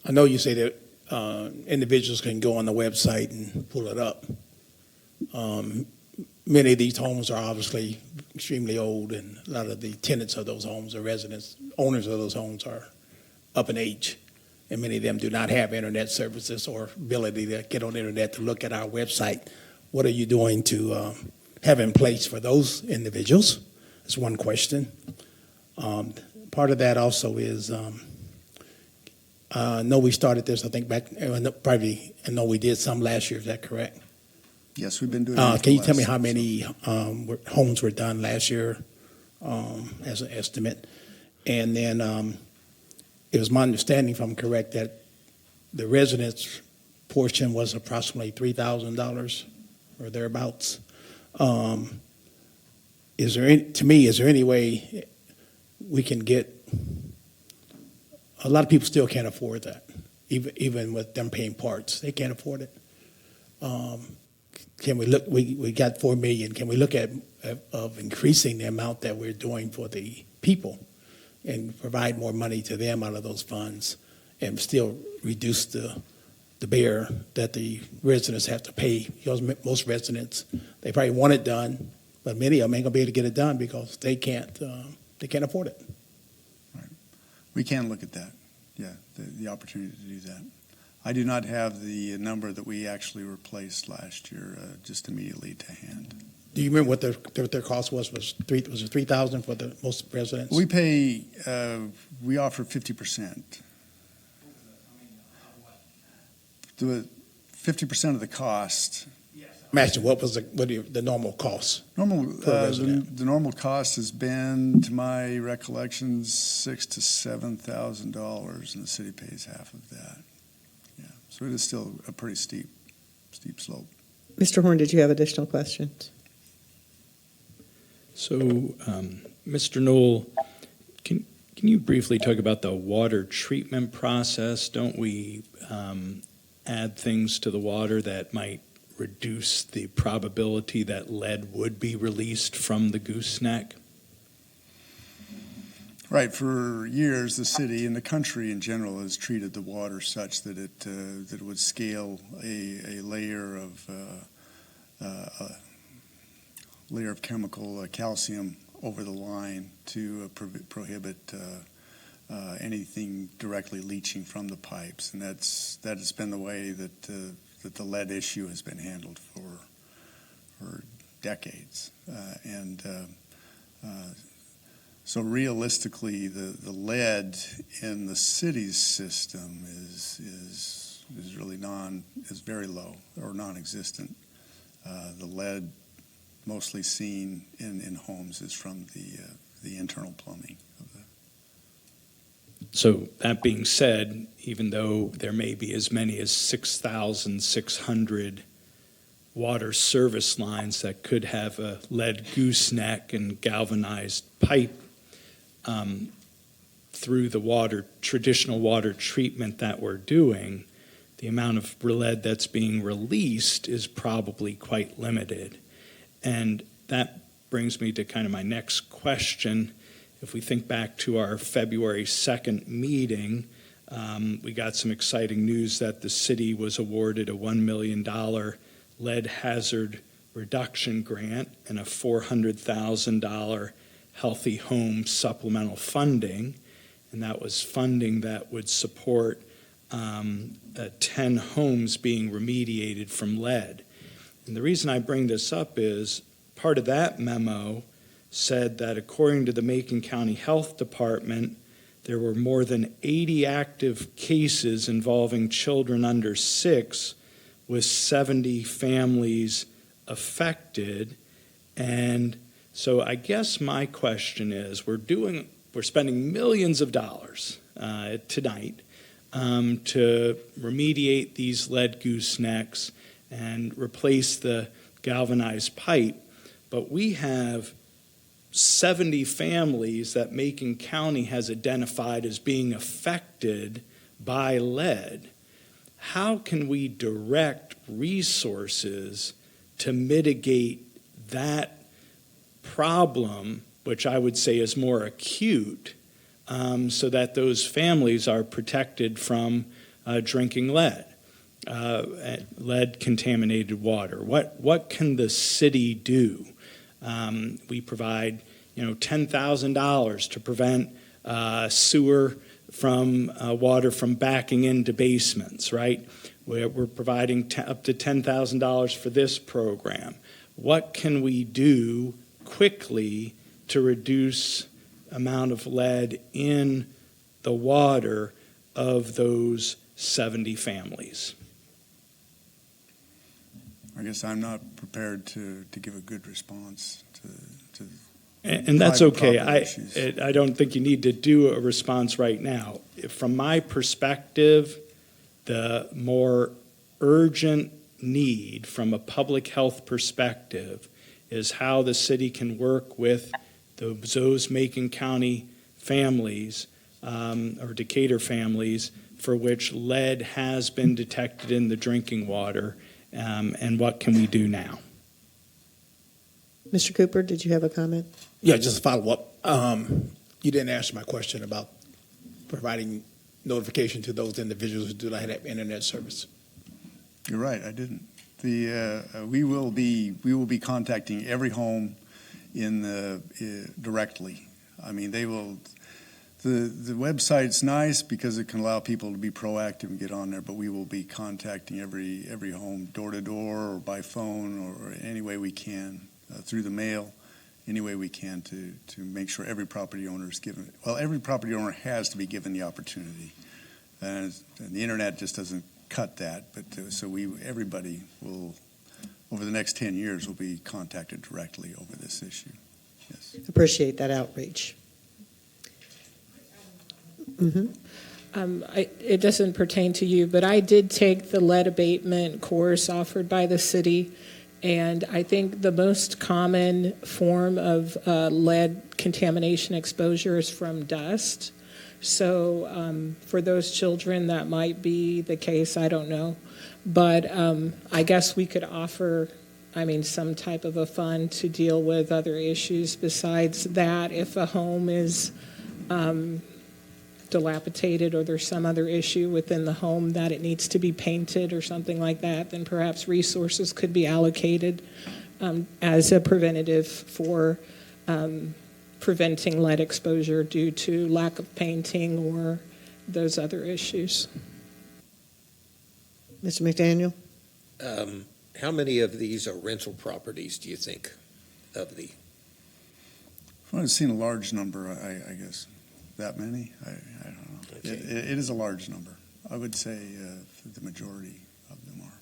S22: I know you say that individuals can go on the website and pull it up. Many of these homes are obviously extremely old, and a lot of the tenants of those homes or residents, owners of those homes are up in age, and many of them do not have internet services or ability to get on the internet to look at our website. What are you doing to have in place for those individuals? That's one question. Part of that also is, I know we started this, I think back, probably, I know we did some last year, is that correct?
S5: Yes, we've been doing it.
S22: Can you tell me how many homes were done last year as an estimate. And then it was my understanding, if I'm correct, that the residents' portion was approximately $3,000 or thereabouts. Is there any way we can get? A lot of people still can't afford that, even with them paying parts, they can't afford it. Can we look? We got $4 million. Can we look at of increasing the amount that we're doing for the people, and provide more money to them out of those funds, and still reduce the bear that the residents have to pay? Because most residents, they probably want it done, but many of them ain't gonna be able to get it done because they can't afford it.
S5: We can look at that, yeah, the opportunity to do that. I do not have the number that we actually replaced last year just immediately to hand.
S22: Do you remember what their cost was? Was it $3,000 for the most residents?
S5: We pay, we offer 50%. 50% of the cost.
S22: Imagine what was the normal cost?
S5: The normal cost has been, to my recollection, $6,000 to $7,000, and the city pays half of that. Yeah, so it is still a pretty steep slope.
S1: Mr. Horn, did you have additional questions?
S3: So, Mr. Knoll, can you briefly talk about the water treatment process? Don't we add things to the water that might reduce the probability that lead would be released from the gooseneck?
S5: Right. For years, the city and the country in general has treated the water such that it would scale a layer of chemical calcium over the line to prohibit anything directly leaching from the pipes, and that has been the way that the lead issue has been handled for decades, so realistically, the lead in the city's system is really very low or non-existent. The lead mostly seen in homes is from the internal plumbing of the.
S3: So that being said, even though there may be as many as 6,600 water service lines that could have a lead gooseneck and galvanized pipe through the traditional water treatment that we're doing, the amount of lead that's being released is probably quite limited. And that brings me to kind of my next question. If we think back to our February 2nd meeting, we got some exciting news that the city was awarded a $1 million lead hazard reduction grant and a $400,000 Healthy Home supplemental funding. And that was funding that would support 10 homes being remediated from lead. And the reason I bring this up is part of that memo said that according to the Macon County Health Department, there were more than 80 active cases involving children under 6, with 70 families affected. And so I guess my question is, we're spending millions of dollars tonight to remediate these lead goosenecks and replace the galvanized pipe, but we have 70 families that Macon County has identified as being affected by lead. How can we direct resources to mitigate that problem, which I would say is more acute, so that those families are protected from drinking lead-contaminated water? What can the city do? We provide, $10,000 to prevent sewer from water from backing into basements, right? We're providing up to $10,000 for this program. What can we do quickly to reduce amount of lead in the water of those 70 families?
S5: I guess I'm not prepared to give a good response to
S3: And that's
S5: private
S3: okay.
S5: property issues.
S3: I don't think you need to do a response right now. From my perspective, the more urgent need from a public health perspective is how the city can work with those Macon County families or Decatur families for which lead has been detected in the drinking water, and what can we do now?
S1: Mr. Cooper, did you have a comment?
S22: Yeah, just a follow-up. You didn't answer my question about providing notification to those individuals who do not have internet service.
S5: You're right, I didn't. We will be contacting every home directly. I mean, they will. The website's nice because it can allow people to be proactive and get on there, but we will be contacting every home door to door or by phone or any way we can through the mail, any way we can to make sure every property owner is given. Well, every property owner has to be given the opportunity, and the internet just doesn't cut that. But everybody will, over the next 10 years, will be contacted directly over this issue. Yes.
S1: Appreciate that outreach.
S18: It doesn't pertain to you, but I did take the lead abatement course offered by the city, and I think the most common form of lead contamination exposure is from dust. So for those children, that might be the case. I don't know. But I guess we could offer, some type of a fund to deal with other issues besides that. If a home is dilapidated or there's some other issue within the home that it needs to be painted or something like that, then perhaps resources could be allocated as a preventative for preventing lead exposure due to lack of painting or those other issues.
S1: Mr. McDaniel?
S21: How many of these are rental properties, do you think, of the?
S5: I've seen a large number, I guess. That many? I don't know.
S21: Okay.
S5: It is a large number. I would say the majority of them are.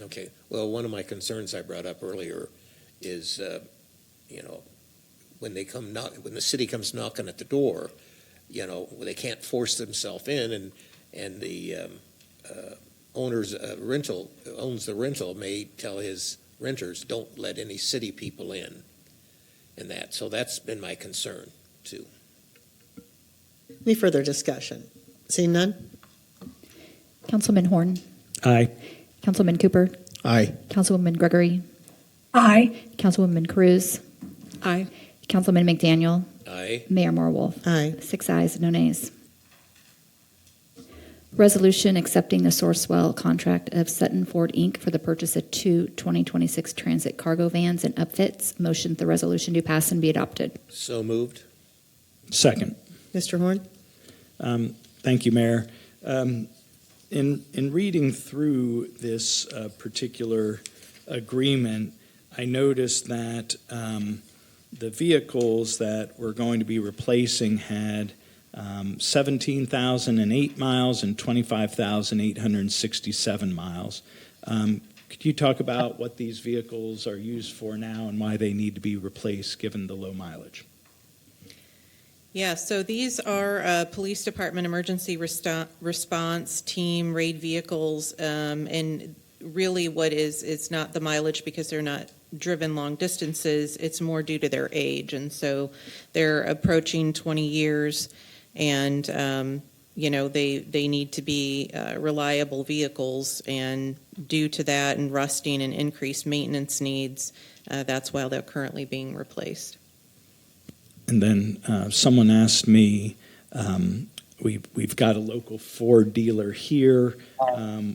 S21: Okay. Well, one of my concerns I brought up earlier is, when the city comes knocking at the door, they can't force themselves in, and the owns the rental may tell his renters, don't let any city people in, and that. So that's been my concern too.
S1: Any further discussion? Seeing none?
S2: Councilman Horn.
S3: Aye.
S2: Councilman Cooper.
S22: Aye.
S2: Councilwoman Gregory.
S20: Aye.
S2: Councilwoman Cruz.
S18: Aye.
S2: Councilman McDaniel.
S21: Aye.
S2: Mayor Morwolf.
S1: Aye.
S2: 6 ayes, no nays. Resolution accepting the Sourcewell contract of Sutton Ford, Inc. for the purchase of 2 2026 transit cargo vans and upfits. Motion that the resolution do pass and be adopted.
S21: So moved.
S3: Second.
S1: Mr. Horn?
S3: Thank you, Mayor. In reading through this particular agreement, I noticed that the vehicles that we're going to be replacing had 17,008 miles and 25,867 miles. Could you talk about what these vehicles are used for now and why they need to be replaced given the low mileage?
S19: Yeah, so these are police department emergency response team raid vehicles, and really it's not the mileage because they're not driven long distances, it's more due to their age, and so they're approaching 20 years, and they need to be reliable vehicles, and due to that and rusting and increased maintenance needs, that's why they're currently being replaced.
S3: And then someone asked me, we've got a local Ford dealer here.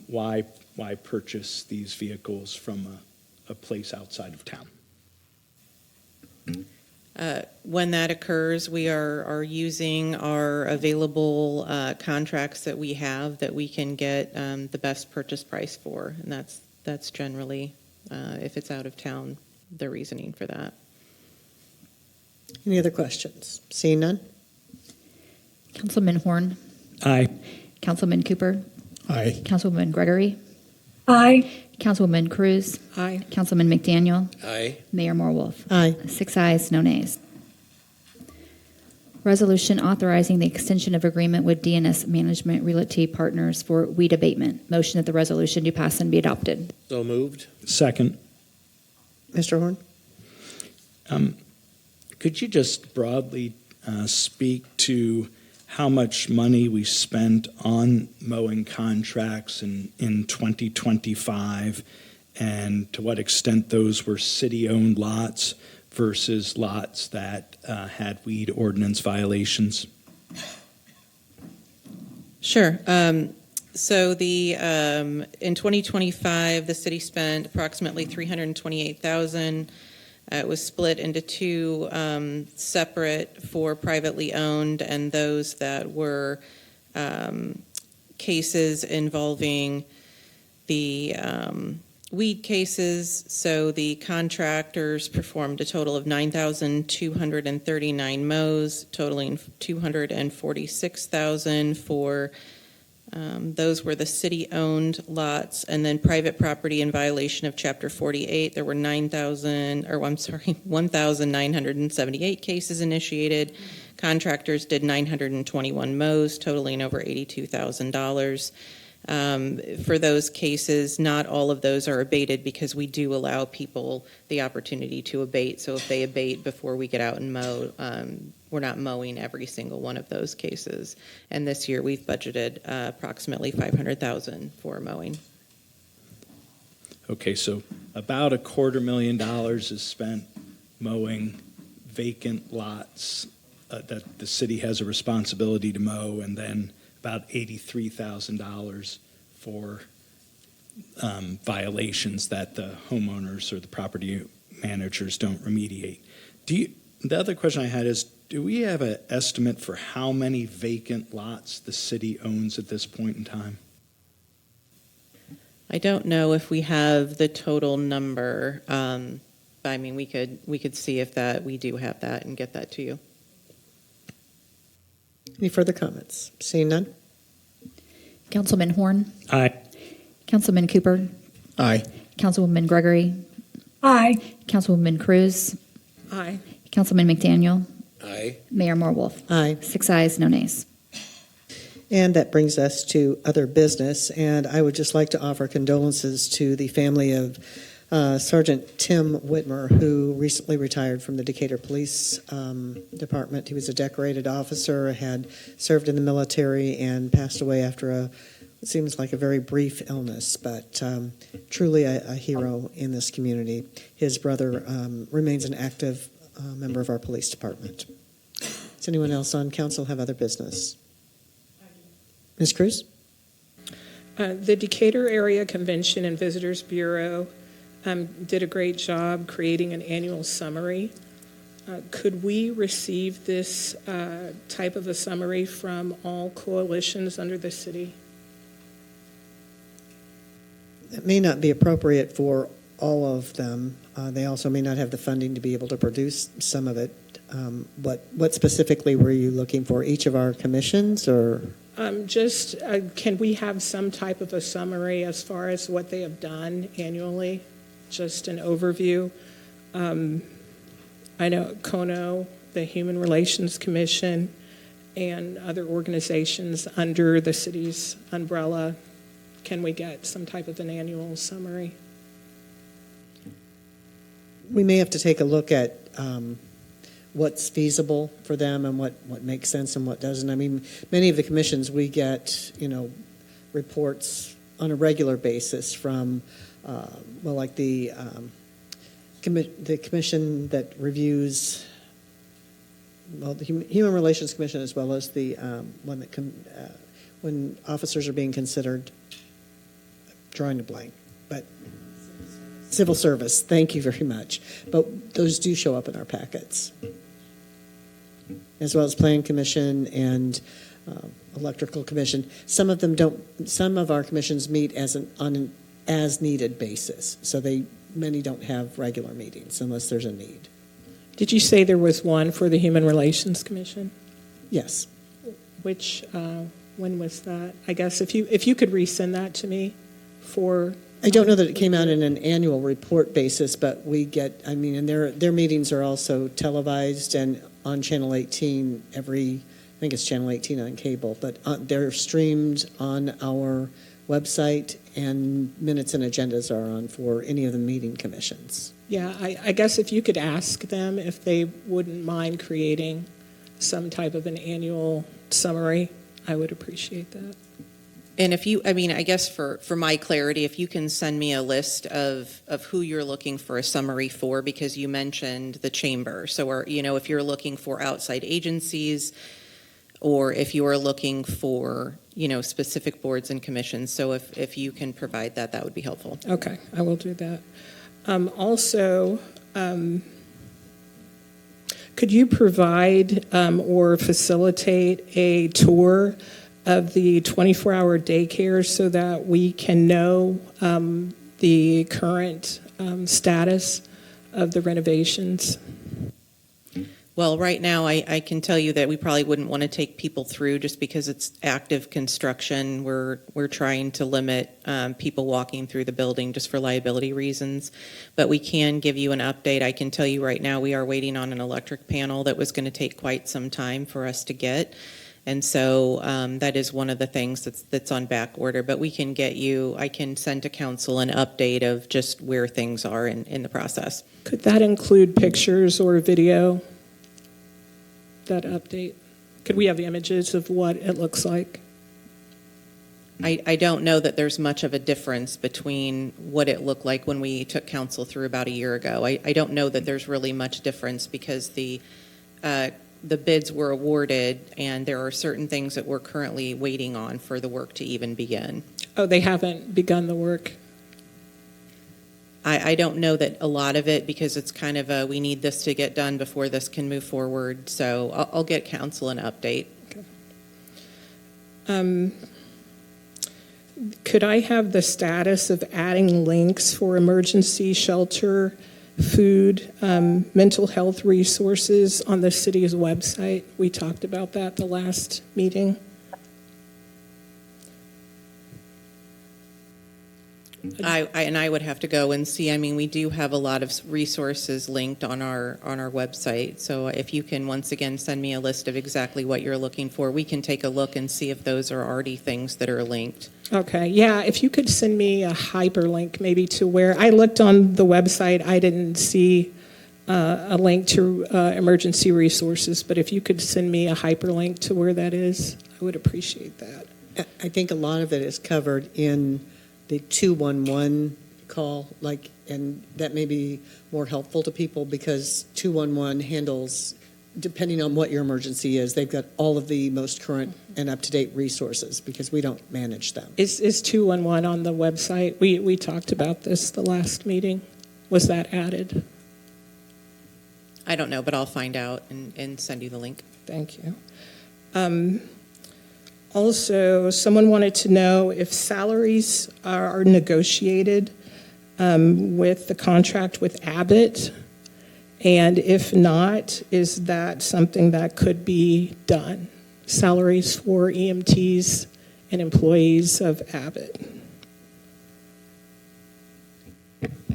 S3: Why purchase these vehicles from a place outside of town?
S19: When that occurs, we are using our available contracts that we have that we can get the best purchase price for, and that's generally, if it's out of town, the reasoning for that.
S1: Any other questions? Seeing none?
S2: Councilman Horn.
S3: Aye.
S2: Councilman Cooper.
S22: Aye.
S2: Councilwoman Gregory.
S20: Aye.
S2: Councilwoman Cruz.
S18: Aye.
S2: Councilman McDaniel.
S21: Aye.
S2: Mayor Morwolf.
S1: Aye.
S2: 6 ayes, no nays. Resolution authorizing the extension of agreement with DNS Management Realty Partners for weed abatement. Motion that the resolution do pass and be adopted.
S21: So moved.
S3: Second.
S1: Mr. Horn?
S3: Could you just broadly speak to how much money we spent on mowing contracts in 2025 and to what extent those were city-owned lots versus lots that had weed ordinance violations?
S19: Sure. So in 2025, the city spent approximately $328,000. It was split into two separate for privately owned and those that were cases involving the weed cases. So the contractors performed a total of 9,239 mows, totaling $246,000 for those were the city-owned lots, and then private property in violation of Chapter 48. There were 1,978 cases initiated. Contractors did 921 mows, totaling over $82,000. For those cases, not all of those are abated because we do allow people the opportunity to abate. So if they abate before we get out and mow, we're not mowing every single one of those cases. And this year we've budgeted approximately $500,000 for mowing.
S3: Okay, so about $250,000 is spent mowing vacant lots that the city has a responsibility to mow, and then about $83,000 for violations that the homeowners or the property managers don't remediate. The other question I had is, do we have an estimate for how many vacant lots the city owns at this point in time?
S19: I don't know if we have the total number. But I mean, we could see if we do have that and get that to you.
S1: Any further comments? Seeing none?
S2: Councilman Horn?
S3: Aye.
S2: Councilman Cooper?
S22: Aye.
S2: Councilwoman Gregory?
S20: Aye.
S2: Councilwoman Cruz?
S18: Aye.
S2: Councilman McDaniel?
S21: Aye.
S2: Mayor Morwolf?
S1: Aye.
S2: 6 ayes, no nays.
S1: And that brings us to other business, and I would just like to offer condolences to the family of Sergeant Tim Whitmer, who recently retired from the Decatur Police Department. He was a decorated officer, had served in the military, and passed away after it seems like a very brief illness, but truly a hero in this community. His brother remains an active member of our police department. Does anyone else on council have other business? Ms. Cruz?
S18: The Decatur Area Convention and Visitors Bureau did a great job creating an annual summary. Could we receive this type of a summary from all coalitions under the city?
S1: It may not be appropriate for all of them. They also may not have the funding to be able to produce some of it. What specifically were you looking for? Each of our commissions, or?
S18: Can we have some type of a summary as far as what they have done annually? Just an overview. I know CONO, the Human Relations Commission, and other organizations under the city's umbrella. Can we get some type of an annual summary?
S1: We may have to take a look at what's feasible for them and what makes sense and what doesn't. I mean, many of the commissions, we get, reports on a regular basis from, like the commission that reviews, the Human Relations Commission, as well as the one that, when officers are being considered, drawing a blank, but civil service, thank you very much. But those do show up in our packets, as well as Plan Commission and Electrical Commission. Some of them don't. Some of our commissions meet on an as-needed basis, so many don't have regular meetings unless there's a need.
S18: Did you say there was one for the Human Relations Commission?
S1: Yes.
S18: Which, when was that? I guess if you could resend that to me for.
S1: I don't know that it came out in an annual report basis, but we get, and their meetings are also televised and on Channel 18 I think it's Channel 18 on cable, but they're streamed on our website, and minutes and agendas are on for any of the meeting commissions.
S18: Yeah, I guess if you could ask them if they wouldn't mind creating some type of an annual summary, I would appreciate that.
S19: And if you, I guess for my clarity, if you can send me a list of who you're looking for a summary for, because you mentioned the chamber. So, if you're looking for outside agencies, or if you are looking for, specific boards and commissions. So if you can provide that, that would be helpful.
S18: Okay, I will do that. Also, could you provide or facilitate a tour of the 24-hour daycare so that we can know the current status of the renovations?
S19: Well, right now, I can tell you that we probably wouldn't want to take people through just because it's active construction. We're trying to limit people walking through the building just for liability reasons. But we can give you an update. I can tell you right now we are waiting on an electric panel that was going to take quite some time for us to get. And so that is one of the things that's on back order. But we can I can send to council an update of just where things are in the process.
S18: Could that include pictures or video? That update? Could we have images of what it looks like?
S19: I don't know that there's much of a difference between what it looked like when we took council through about a year ago. I don't know that there's really much difference because the bids were awarded and there are certain things that we're currently waiting on for the work to even begin.
S18: Oh, they haven't begun the work?
S19: I don't know that a lot of it, because it's kind of we need this to get done before this can move forward. So I'll get council an update.
S18: Okay. Could I have the status of adding links for emergency shelter, food, mental health resources on the city's website? We talked about that the last meeting.
S19: I would have to go and see. We do have a lot of resources linked on our website. So if you can once again send me a list of exactly what you're looking for, we can take a look and see if those are already things that are linked.
S18: Okay, yeah, if you could send me a hyperlink maybe to where, I looked on the website, I didn't see a link to emergency resources, but if you could send me a hyperlink to where that is, I would appreciate that.
S1: I think a lot of it is covered in the 211 call, and that may be more helpful to people because 211 handles, depending on what your emergency is, they've got all of the most current and up-to-date resources because we don't manage them.
S18: Is 211 on the website? We talked about this the last meeting. Was that added?
S19: I don't know, but I'll find out and send you the link.
S18: Thank you. Also, someone wanted to know if salaries are negotiated with the contract with Abbott, and if not, is that something that could be done? Salaries for EMTs and employees of Abbott.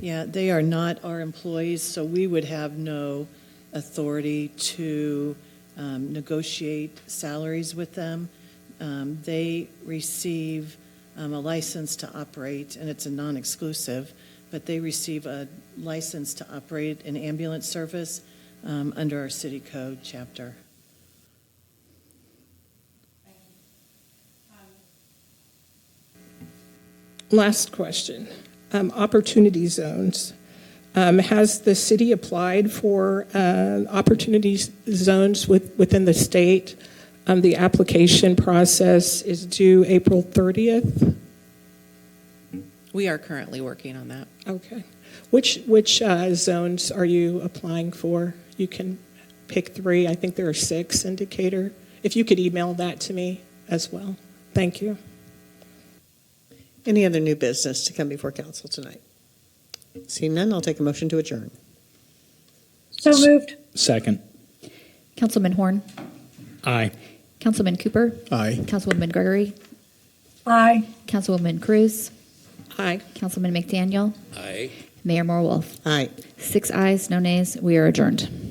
S4: Yeah, they are not our employees, so we would have no authority to negotiate salaries with them. They receive a license to operate, and it's a non-exclusive, but they receive a license to operate an ambulance service under our city code chapter.
S18: Last question. Opportunity zones. Has the city applied for opportunity zones within the state? The application process is due April 30th.
S19: We are currently working on that.
S18: Okay. Which zones are you applying for? You can pick 3. I think there are 6 in Decatur. If you could email that to me as well. Thank you.
S1: Any other new business to come before council tonight? Seeing none, I'll take a motion to adjourn.
S20: So moved.
S3: Second.
S2: Councilman Horn.
S3: Aye.
S2: Councilman Cooper.
S22: Aye.
S2: Councilwoman Gregory.
S20: Aye.
S2: Councilwoman Cruz.
S18: Aye.
S2: Councilman McDaniel.
S21: Aye.
S2: Mayor Moore Wolf.
S1: Aye.
S2: 6 ayes, no nays. We are adjourned.